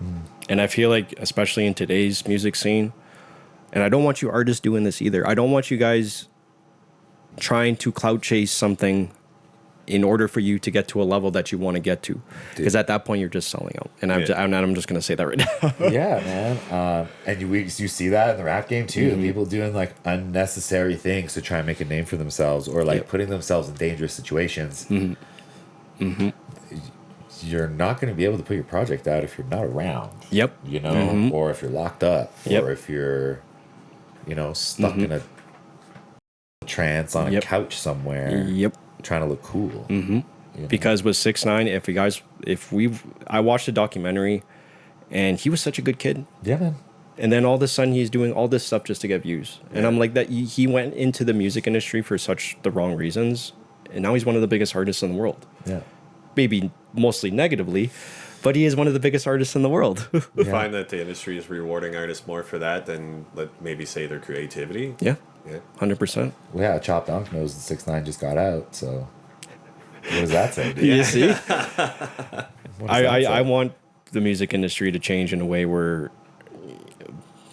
And I feel like, especially in today's music scene, and I don't want you artists doing this either. I don't want you guys trying to clout chase something in order for you to get to a level that you want to get to. Because at that point, you're just selling out. And I'm just going to say that right now. Yeah, man. And you see that in the rap game too. People doing like unnecessary things to try and make a name for themselves, or like putting themselves in dangerous situations. You're not going to be able to put your project out if you're not around. Yep. You know, or if you're locked up, Yep. or if you're, you know, stuck in a trance on a couch somewhere. Yep. Trying to look cool. You know? Because with 6ix9ine, I watched a documentary, and he was such a good kid. Yeah, man. And then all of a sudden he's doing all this stuff just to get views. And I'm like, that he went into the music industry for such the wrong reasons. And now he's one of the biggest artists in the world. Yeah. Maybe mostly negatively, but he is one of the biggest artists in the world. I find that the industry is rewarding artists more for that than maybe say their creativity. Yeah. Yeah. 100%. Well, yeah, Chopped Dunk knows that 6ix9ine just got out, so what does that say? Dude? You see? What does that I say? want the music industry to change in a way where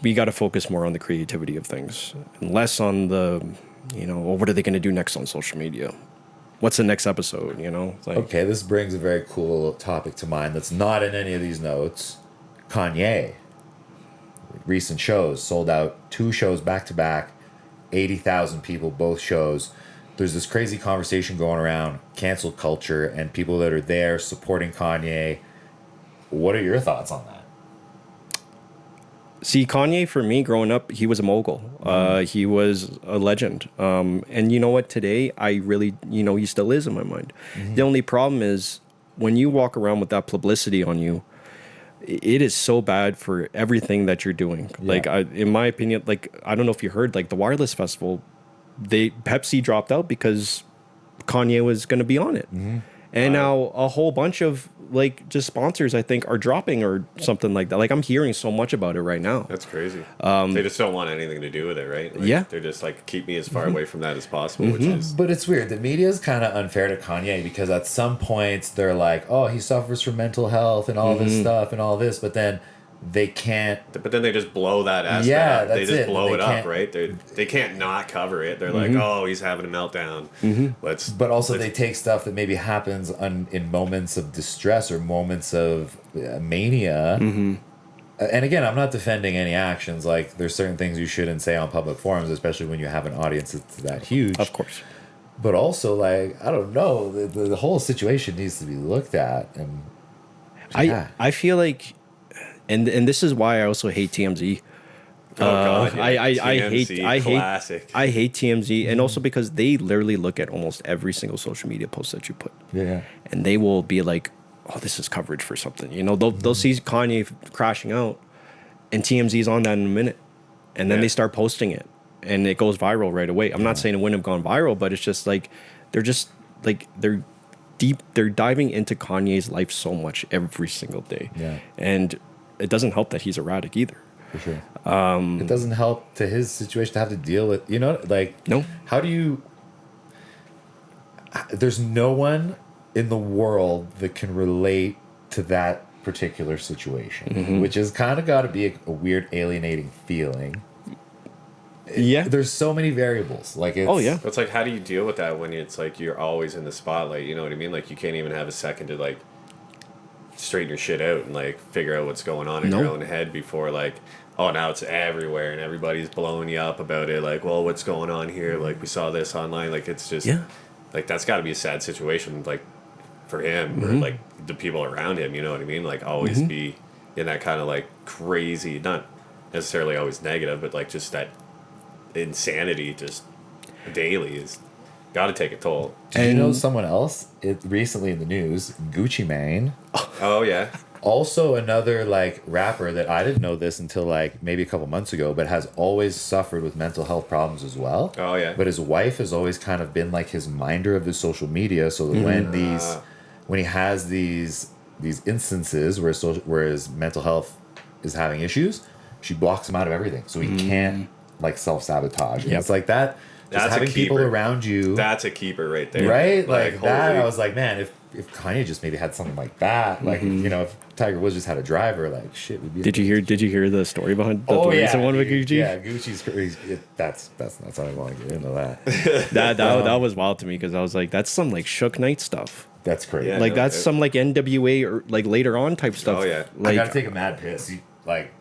we got to focus more on the creativity of things and less on the, well, what are they going to do next on social media? What's the next episode, It's like, Okay, this brings a very cool topic to mind that's not in any of these notes. Kanye. Recent shows, sold out 2 shows back to back, 80,000 people, both shows. There's this crazy conversation going around cancel culture and people that are there supporting Kanye. What are your thoughts on that? See, Kanye, for me, growing up, he was a mogul. He was a legend. And you know what? Today, I really, he still is in my mind. The only problem is when you walk around with that publicity on you, it is so bad for everything that you're doing. Yeah. Like, in my opinion, I don't know if you heard, the Wireless Festival, Pepsi dropped out because Kanye was going to be on it. And now a whole bunch of just sponsors, I think, are dropping or something like that. I'm hearing so much about it right now. That's crazy. They just don't want anything to do with it, right? Yeah. They're just keep me as far away from that as possible, which is... But it's weird. The media is kind of unfair to Kanye because at some points they're like, oh, he suffers from mental health and all this stuff and all this, but then they can't. But then they just blow that aspect. Yeah, They that's just it. blow They it up, can't- right? They can't not cover it. They're like, oh, he's having a meltdown. But also they take stuff that maybe happens in moments of distress or moments of mania. And again, I'm not defending any actions. There's certain things you shouldn't say on public forums, especially when you have an audience that's that huge. Of course. But also, I don't know, the whole situation needs to be looked at. And I feel like, and this is why I also hate TMZ. Oh God! Yeah. I hate classic. I hate TMZ, and also because they literally look at almost every single social media post that you put, yeah. and they will be like, "Oh, this is coverage for something." They'll see Kanye crashing out, and TMZ's on that in a minute, and then they start posting it, and it goes viral right away. I'm not saying it wouldn't have gone viral, but it's just they're diving into Kanye's life so much every single day, and it doesn't help that he's erratic either. For sure. It doesn't help to his situation to have to deal with, No. how do you, there's no one in the world that can relate to that particular situation, which has kind of got to be a weird alienating feeling. Yeah. There's so many variables. Like, it's, Oh, yeah. But it's like, how do you deal with that when it's like you're always in the spotlight? You know what I mean? Like, you can't even have a second to like straighten your shit out and like figure out what's going on in your own head before like, oh, now it's everywhere and everybody's blowing you up about it. Like, well, what's going on here? Like, we saw this online. Like, it's just like, that's got to be a sad situation. Like, for him or like the people around him, you know what I mean? Like, always be in that kind of like crazy, not necessarily always negative, but like just that insanity just daily is got to take a toll. Did you know someone else recently in the news, Gucci Mane? Oh yeah. Also another like rapper that I didn't know this until like maybe a couple months ago, but has always suffered with mental health problems as well. Oh yeah. But his wife has always kind of been like his minder of his social media, so that when he has these instances where his mental health is having issues, she blocks him out of everything, so he can't like self-sabotage. And it's like that. Just That's having people around you. That's a keeper right there. Right? Like that. holy- I was like, man, if Kanye just maybe had something like that, like, you know, if Tiger Woods just had a driver, like, shit would be. Did you hear the story behind the recent one with Gucci? Yeah, Gucci's crazy. That's not. I want to get into that. That was wild to me because I was like, that's some like Shook Knight stuff. That's crazy. Yeah, Like no, that's some like NWA or like later on type stuff. Oh, yeah. I Like gotta take a mad piss. Like,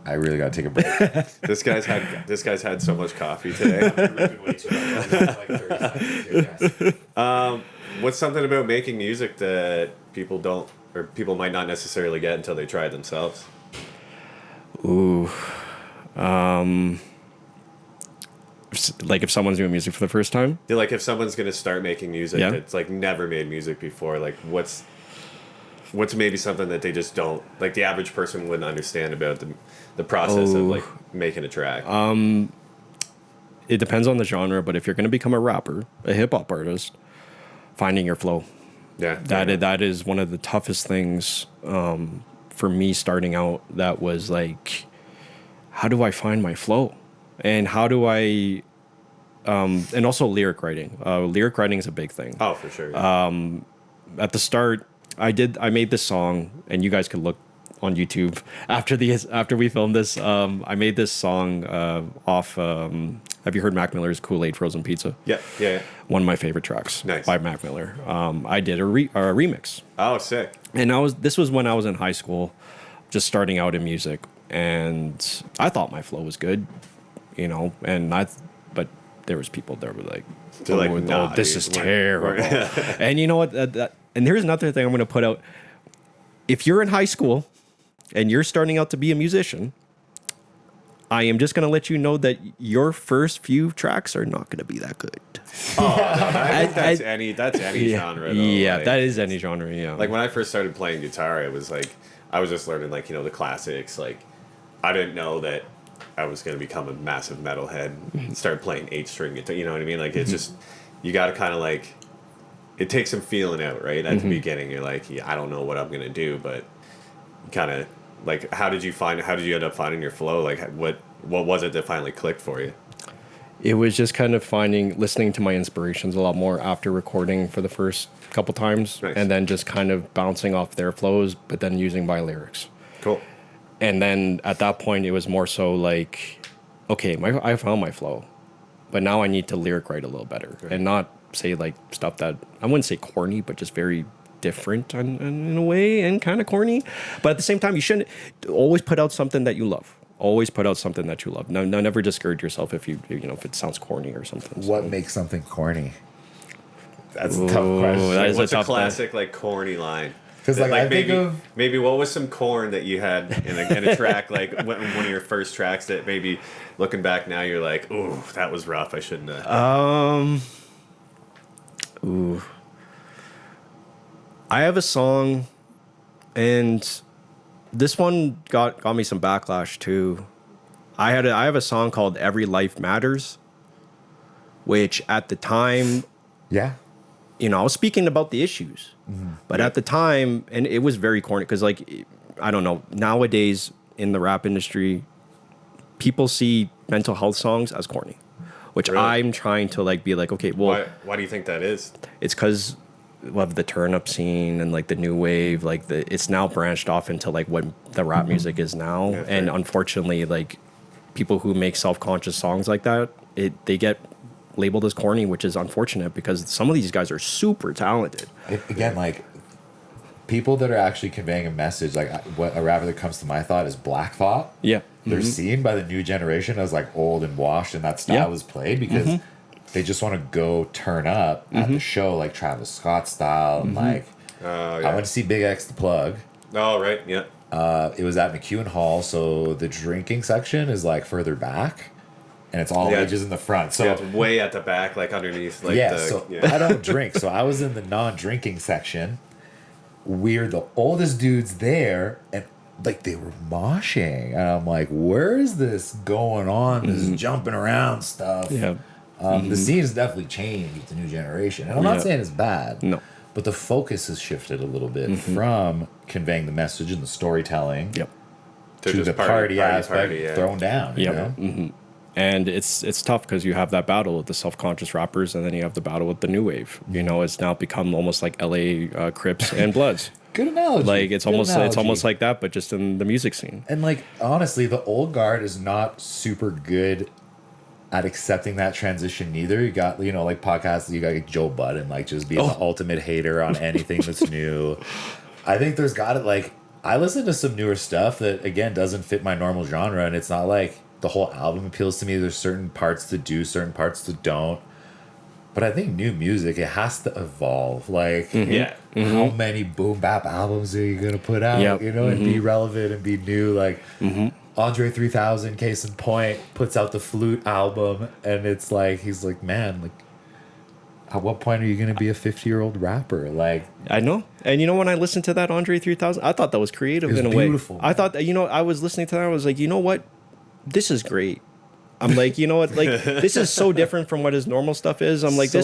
I really gotta take a break. This guy's had so much coffee today. What's something about making music that people don't, or people might not necessarily get until they try it themselves? like if someone's doing music for the first time. Yeah, like if someone's gonna start making music Yeah. that's like never made music before, like what's maybe something that they just don't, like the average person wouldn't understand about the process of like making a track. It depends on the genre, but if you're going to become a rapper, a hip hop artist, finding your flow. Yeah, That is one of the toughest things for me starting out. That was like, how do I find my flow? And how do I, and also lyric writing. Lyric writing is a big thing. Oh, for sure. At the start, I made this song, and you guys could look on YouTube after we filmed this. I made this song off. Have you heard Mac Miller's Kool-Aid Frozen Pizza? Yeah. One of my favorite tracks Nice. by Mac Miller. I did a remix, Oh, sick. and this was when I was in high school, just starting out in music, and I thought my flow was good, you know, but there was people that were like, They're like, nah, this dude, is we're- terrible. And you know what? And here's another thing I'm going to put out. If you're in high school and you're starting out to be a musician, I am just going to let you know that your first few tracks are not going to be that good. Oh, no, I think that's any genre. Though. Yeah, like, that is any genre. Yeah. like when I first started playing guitar, it was like I was just learning like, you know, the classics. Like I didn't know that I was going to become a massive metalhead and start playing 8-string guitar. You know what I mean? Like it's just, you got to kind of like, it takes some feeling out, right? At the beginning, you're like, yeah, I don't know what I'm going to do, but kind of like, how did you end up finding your flow? Like what was it that finally clicked for you? It was just kind of listening to my inspirations a lot more after recording for the first couple times, Nice. and then just kind of bouncing off their flows, but then using my lyrics. Cool. And then at that point, it was more so like, okay, I found my flow, but now I need to lyric write a little better and not say like stuff that I wouldn't say corny, but just very different in a way and kind of corny. But at the same time, you shouldn't always put out something that you love. Always put out something that you love. No, never discourage yourself if if it sounds corny or something. What makes something corny? That's a tough question. that is What's a tough classic like corny line? Because like I think maybe what was some corn that you had in a track, like one of your first tracks that maybe looking back now you're like, ooh, that was rough. I shouldn't have. I have a song, and this one got me some backlash too. I have a song called "Every Life Matters," which at the time, yeah. you know, I was speaking about the issues, but at the time, and it was very corny because, like, I don't know, nowadays in the rap industry, people see mental health songs as corny, which Really? I'm trying to like be like, okay, well, Why do you think that is? it's because of the turn up scene and like the new wave, like it's now branched off into like what the rap music is now. Yeah, and unfortunately, like people who make self-conscious songs like that, they get labeled as corny, which is unfortunate because some of these guys are super talented. Again, like people that are actually conveying a message, like what a rapper that comes to my thought is Black Thought. Yeah. They're seen by the new generation as like old and washed, and that style is played because they just want to go turn up at the show, like Travis Scott style. And like, I went to see Big X The Plug. Oh, right. Yeah. It was at McEwen Hall, so the drinking section is like further back, and it's all ages in the front. So it's way at the back, like underneath. Like I don't drink, so I was in the non-drinking section. We're the oldest dudes there, and like they were moshing, and I'm like, where is this going on? This jumping around stuff. Yeah. The scene has definitely changed with the new generation, and I'm not saying it's bad. No. But the focus has shifted a little bit from conveying the message and the storytelling to the party aspect thrown down. You know? And it's tough because you have that battle with the self-conscious rappers, and then you have the battle with the new wave. You know, it's now become almost like LA Crips and Bloods. Good analogy. Like it's almost like that, but just in the music scene. And like honestly, the old guard is not super good at accepting that transition neither. You got, you know, like podcasts, you got like Joe Budden, like just being the ultimate hater on anything that's new. I think there's got it. Like I listen to some newer stuff that again doesn't fit my normal genre, and it's not like the whole album appeals to me. There's certain parts to do, certain parts that don't. But I think new music, it has to evolve. Like, how many boom bap albums are you gonna put out? You know, and be relevant and be new. Like Andre 3000, case in point, puts out the Flute album, and it's like he's like, man, like, at what point are you gonna be a 50-year-old rapper? Like, I know. And you know, when I listened to that Andre 3000, I thought that was creative in a way. Beautiful. I thought that, you know, I was listening to that, I was like, you know what, this is great. I'm like, you know what, like this is so different from what his normal stuff is. I'm like, So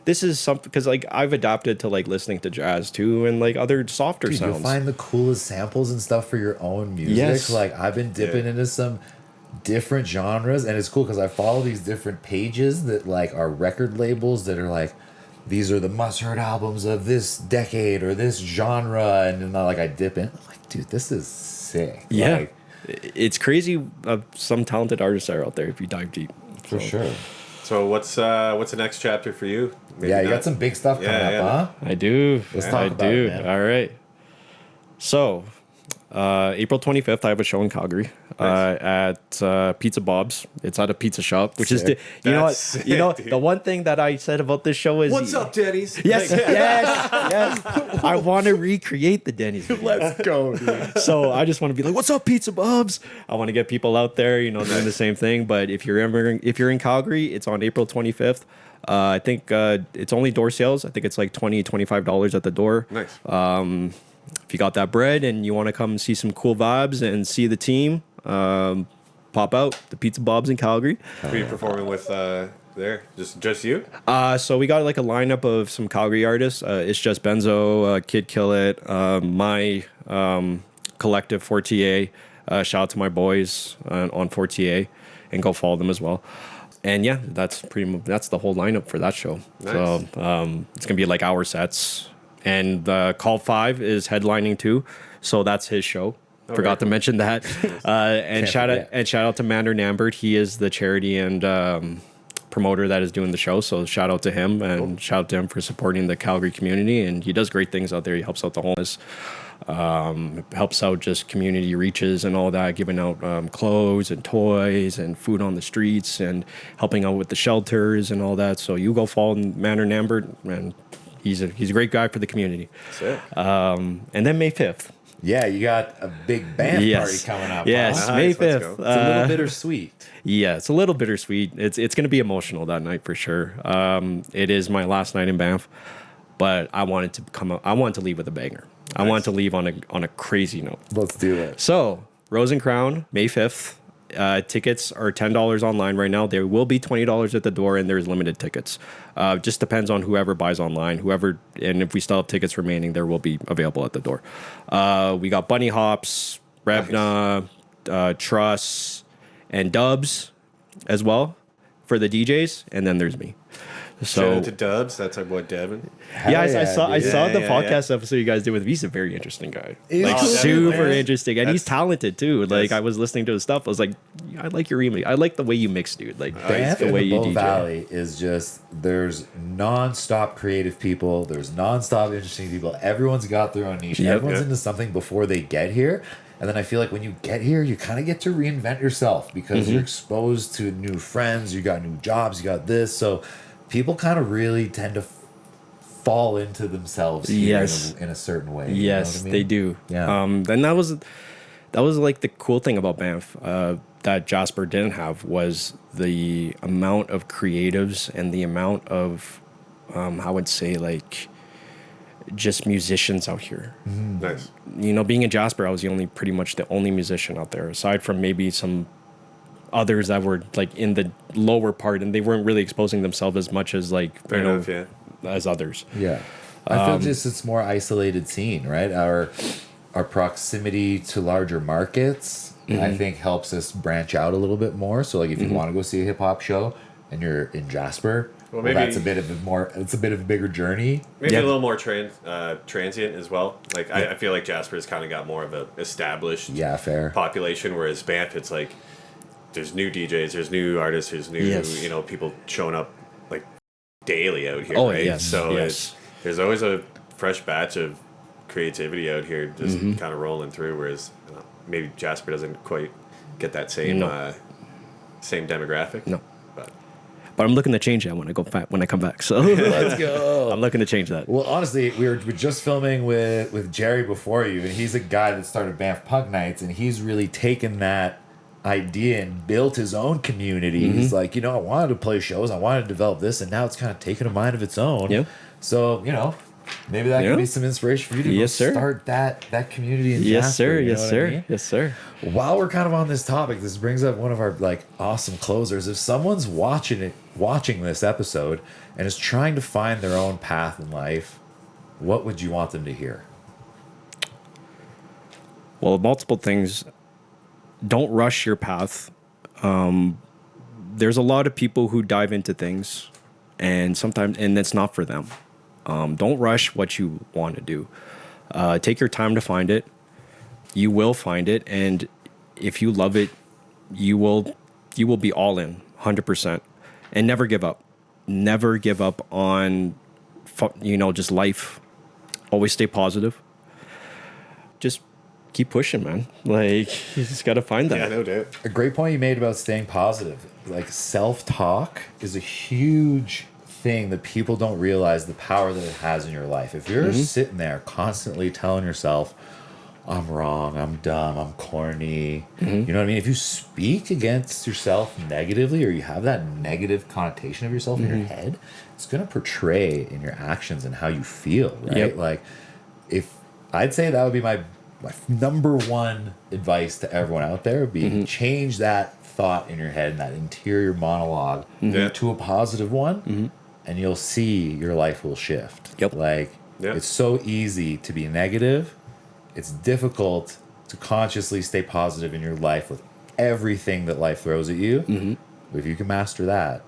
this is something, because like I've adapted to like listening to jazz too, and like other softer dude, sounds. you'll find the coolest samples and stuff for your own music. Yes. Like I've been dipping into some different genres, and it's cool because I follow these different pages that like are record labels that are like, these are the must-heard albums of this decade or this genre, and then like I dip in, I'm like, dude, this is sick. Yeah. Like, It's crazy of some talented artists that are out there if you dive deep. for sure. So what's the next chapter for you? Maybe Yeah, you not- got some big stuff coming up, huh? I do. Let's I talk about do. it, man. All right. So, April 25th, I have a show in Calgary at Pizza Bob's. It's at a pizza shop, which Sick. is, you know what? That's You know, sick, dude. the one thing that I said about this show is, What's up, Denny's? Yes, yes. I want to recreate the Denny's. Let's go, dude. So I just want to be like, "What's up, Pizza Bob's?" I want to get people out there, you know, doing the same thing. But if you're in Calgary, it's on April 25th. I think it's only door sales. I think it's like $25 at the door. Nice. If you got that bread and you want to come see some cool vibes and see the team, pop out the Pizza Bob's in Calgary. Who are you performing with there? Just you? So we got like a lineup of some Calgary artists. It's just Benzo, Kid Kill It, my collective 4TA. Shout out to my boys on 4TA, and go follow them as well. And yeah, that's the whole lineup for that show. Nice. So it's gonna be like hour sets, and Call 5 is headlining too. So that's his show. Forgot to mention that. And shout out to Mander Nambert. He is the charity and promoter that is doing the show. So shout out to him, and shout out to him for supporting the Calgary community. And he does great things out there. He helps out the homeless, helps out just community reaches and all that, giving out clothes and toys and food on the streets, and helping out with the shelters and all that. So you go follow Mander Nambert, and he's a great guy for the community. Sick. And then May 5th. Yeah, you got a big Banff party coming up. Yes, huh? May Nice, let's 5th. go. It's a little bittersweet. Yeah, it's a little bittersweet. It's going to be emotional that night for sure. It is my last night in Banff, but I wanted to come up. I wanted to leave with a banger. I wanted to leave on a crazy note. Let's do it. So, Rose and Crown, May 5th. Tickets are $10 online right now. There will be $20 at the door, and there's limited tickets. Just depends on whoever buys online. And if we still have tickets remaining, there will be available at the door. We got Bunny Hops, Revna, Truss, and Dubs as well for the DJs, and then there's me. Shout So out to Dubs. That's our boy Devin. yeah, I Hell saw dude. the Yeah, podcast episode you guys did with him. He's a very interesting guy. He's Like cool. super Definitely. interesting, and he's That's- talented too. Like that's- I was listening to his stuff, I was like, I like your remix. I like the way you mix, dude. Like Banff the and way the you Bow DJ. Valley is just, there's non-stop creative people. There's non-stop interesting people. Everyone's got their own niche. Yep. Everyone's Yep. into something before they get here. And then I feel like when you get here, you kind of get to reinvent yourself because you're exposed to new friends. You got new jobs. You got this. So people kind of really tend to fall into themselves here Yes. in a certain way. you know Yes, what I mean? they do. Yeah. And that was like the cool thing about Banff that Jasper didn't have was the amount of creatives and the amount of I would say like just musicians out here. Nice. You know, being in Jasper, I was pretty much the only musician out there, aside from maybe some others that were like in the lower part, and they weren't really exposing themselves as much as like Fair enough, yeah. as others. Yeah. I feel just it's more isolated scene, right? Our proximity to larger markets, I think, helps us branch out a little bit more. So like if you want to go see a hip hop show and you're in Jasper, Well, well, maybe- that's a bit of a bigger journey. Maybe Yeah. a little more transient as well. Like I feel like Jasper's kind of got more of a established Yeah, fair. population, whereas Banff, it's like there's new DJs, there's new artists, there's new Yes. people showing up like daily out here. Oh, right? yes, So yes. there's always a fresh batch of creativity out here, just Mm-hmm. kind of rolling through. Whereas maybe Jasper doesn't quite get that same No. same demographic. No. But But I'm looking to change that when I come back. So Let's go. I'm looking to change that. Well, honestly, we were just filming with Jerry before you, and he's a guy that started Banff Pug Nights, and he's really taken that idea and built his own community. He's like, I wanted to play shows, I wanted to develop this, and now it's kind of taken a mind of its own. Yeah. So, maybe that Yeah. could be some inspiration for you to go Yes, sir. start that community in Yes, Jasper, sir. you know Yes, what I sir. mean? Yes, sir. While we're kind of on this topic, this brings up one of our awesome closers. If someone's watching this episode and is trying to find their own path in life, what would you want them to hear? Well, multiple things. Don't rush your path. There's a lot of people who dive into things, and it's not for them. Don't rush what you want to do. Take your time to find it. You will find it, and if you love it, you will be all in, 100%, and never give up. Never give up on, just life. Always stay positive. Just keep pushing, man. Like, you just got to find that. yeah, no doubt. A great point you made about staying positive. Like, self-talk is a huge thing that people don't realize the power that it has in your life. If you're sitting there constantly telling yourself, I'm wrong, I'm dumb, I'm corny, you know what I mean? If you speak against yourself negatively, or you have that negative connotation of yourself in your head, it's going to portray in your actions and how you feel, right? Yep. Like, if I'd say that would be my number one advice to everyone out there would be change that thought in your head and that interior monologue Yeah. to a positive one, and you'll see your life will shift. Yep. Like, Yeah. it's so easy to be negative. It's difficult to consciously stay positive in your life with everything that life throws at you. But if you can master that,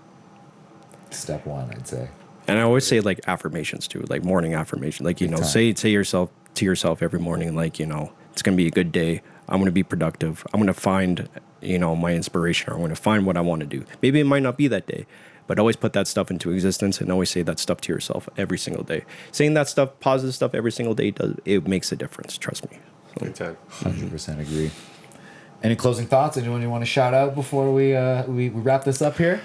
step one, I'd say. And I always say like affirmations too, like morning affirmation. Like, time. say to yourself every morning, like, it's going to be a good day. I'm going to be productive. I'm going to find, my inspiration, or I'm going to find what I want to do. Maybe it might not be that day, but always put that stuff into existence and always say that stuff to yourself every single day. Saying that stuff, positive stuff every single day, it makes a difference. Trust me. So, Good time. 100% agree. Any closing thoughts? Anyone you want to shout out before we wrap this up here?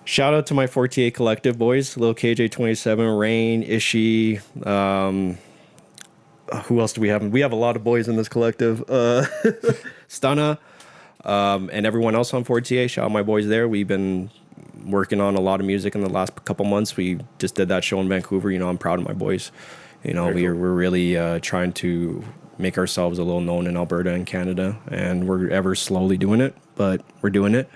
shout out to my 48 Collective boys, Lil KJ27, Rain, Ishi. Who else do we have? We have a lot of boys in this collective. Stunna, and everyone else on 48. Shout out my boys there. We've been working on a lot of music in the last couple months. We just did that show in Vancouver. I'm proud of my boys. We're really trying to make ourselves a little known in Alberta and Canada, and we're ever slowly doing it, but we're doing it.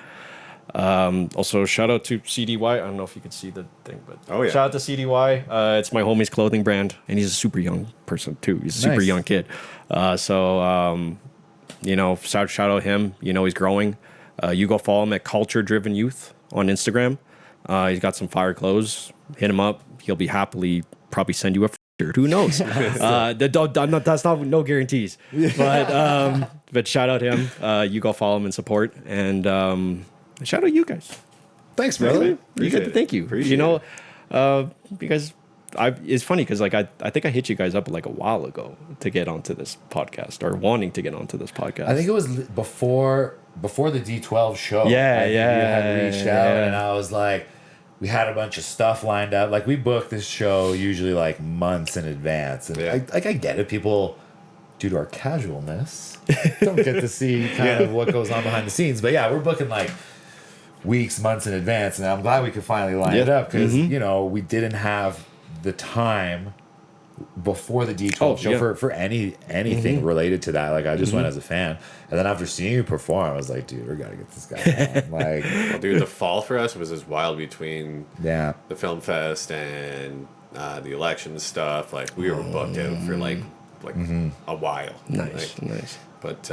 Also, shout out to CDY. I don't know if you can see the thing, but shout out to CDY. It's my homie's clothing brand, and he's a super young person too. He's a super young kid. Shout out him. He's growing. You go follow him at Culture Driven Youth on Instagram. He's got some fire clothes. Hit him up. He'll be happily probably send you a shirt. Who knows? That's not no guarantees. But shout out him. You go follow him and support. And shout out you guys. Thanks, brother. Thank you. Appreciate Because it's funny because like I think I hit you guys up like a while ago to get onto this podcast or wanting to get onto this podcast. I think it was before the D12 show. Yeah, You had reached out, and I was like, we had a bunch of stuff lined up. Like we booked this show usually like months in advance, and I get it. People, due to our casualness, don't get to see kind of what goes on behind the scenes. But yeah, we're booking like weeks, months in advance, and I'm glad we could finally line it up because we didn't have the time before the D12 show for anything related to that. Like I just went as a fan, and then after seeing you perform, I was like, dude, we gotta get this guy on. Like, well, dude, the fall for us was as wild between the film fest and the election stuff. Like we were booked out for like a while. Nice. But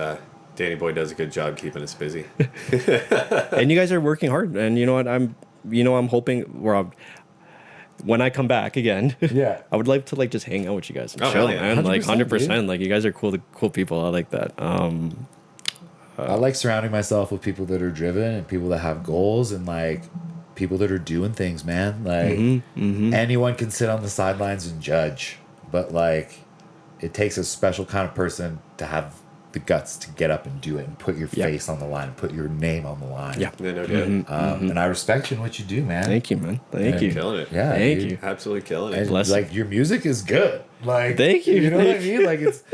Danny Boy does a good job keeping us busy. And you guys are working hard. And you know what? I'm hoping when I come back again, I would like to like just hang out with you guys and chill, man. Like 100%. Like you guys are cool people. I like that. I like surrounding myself with people that are driven and people that have goals and like people that are doing things, man. Like anyone can sit on the sidelines and judge, but like it takes a special kind of person to have the guts to get up and do it and put your face on the line and put your name on the line. Yeah, no doubt. And I respect you and what you do, man. Thank you, man. Thank you. Killing it. Yeah, thank dude. you. Absolutely killing it. And like your music is good. Like thank you. You know what I mean? Like it's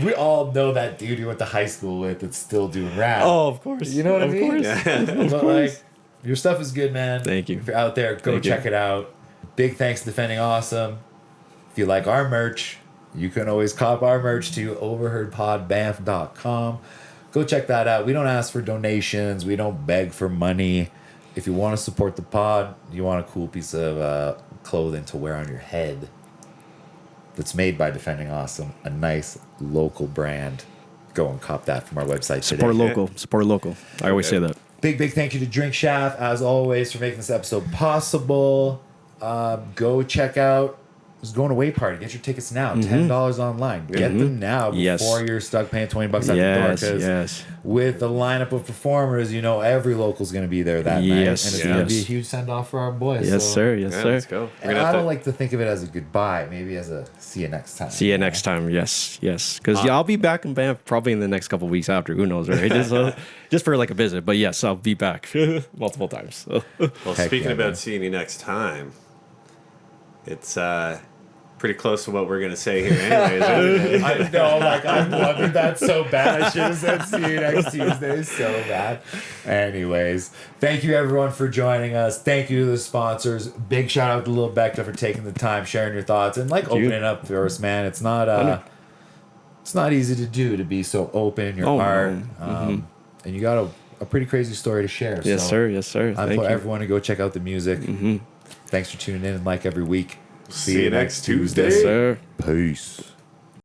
we all know that dude you went to high school with that's still doing rap. Oh, of course. You know what I mean? Course. But like your stuff is good, man. Thank you. If you're out there, go check it out. Big thanks to Defending Awesome. If you like our merch, you can always cop our merch to overheardpodbanff.com. Go check that out. We don't ask for donations. We don't beg for money. If you want to support the pod, you want a cool piece of clothing to wear on your head that's made by Defending Awesome, a nice local brand, go and cop that from our website Support today. local. Support local. I always say that. Big thank you to Drink Shaft, as always, for making this episode possible. Go check out It's Going Away Party. Get your tickets now. $10 online. Get them now before you're stuck paying $20 at the door. Because with the lineup of performers, you know every local's going to be there that night. And it's going to be a huge send-off for our boys. Yes, sir. Yes, sir. Let's go. And I don't like to think of it as a goodbye. Maybe as a see you next time. See you next time. Yes. Because I'll be back in Banff probably in the next couple of weeks after. Who knows, right? Just for like a visit. But yes, I'll be back multiple times. So. Well, speaking about seeing you next time, it's pretty close to what we're going to say here anyways. I know, like I blundered that so bad. I should have said see you next Tuesday so bad. Anyways, thank you everyone for joining us. Thank you to the sponsors. Big shout out to Lil Beckta for taking the time, sharing your thoughts, and like opening up for us, man. It's not easy to do, to be so open in your heart. And you got a pretty crazy story to share. Yes, so sir. Yes, sir. I put everyone to go check out the music. Thanks for tuning in, and like every week. See you next Tuesday. Yes, sir. Peace.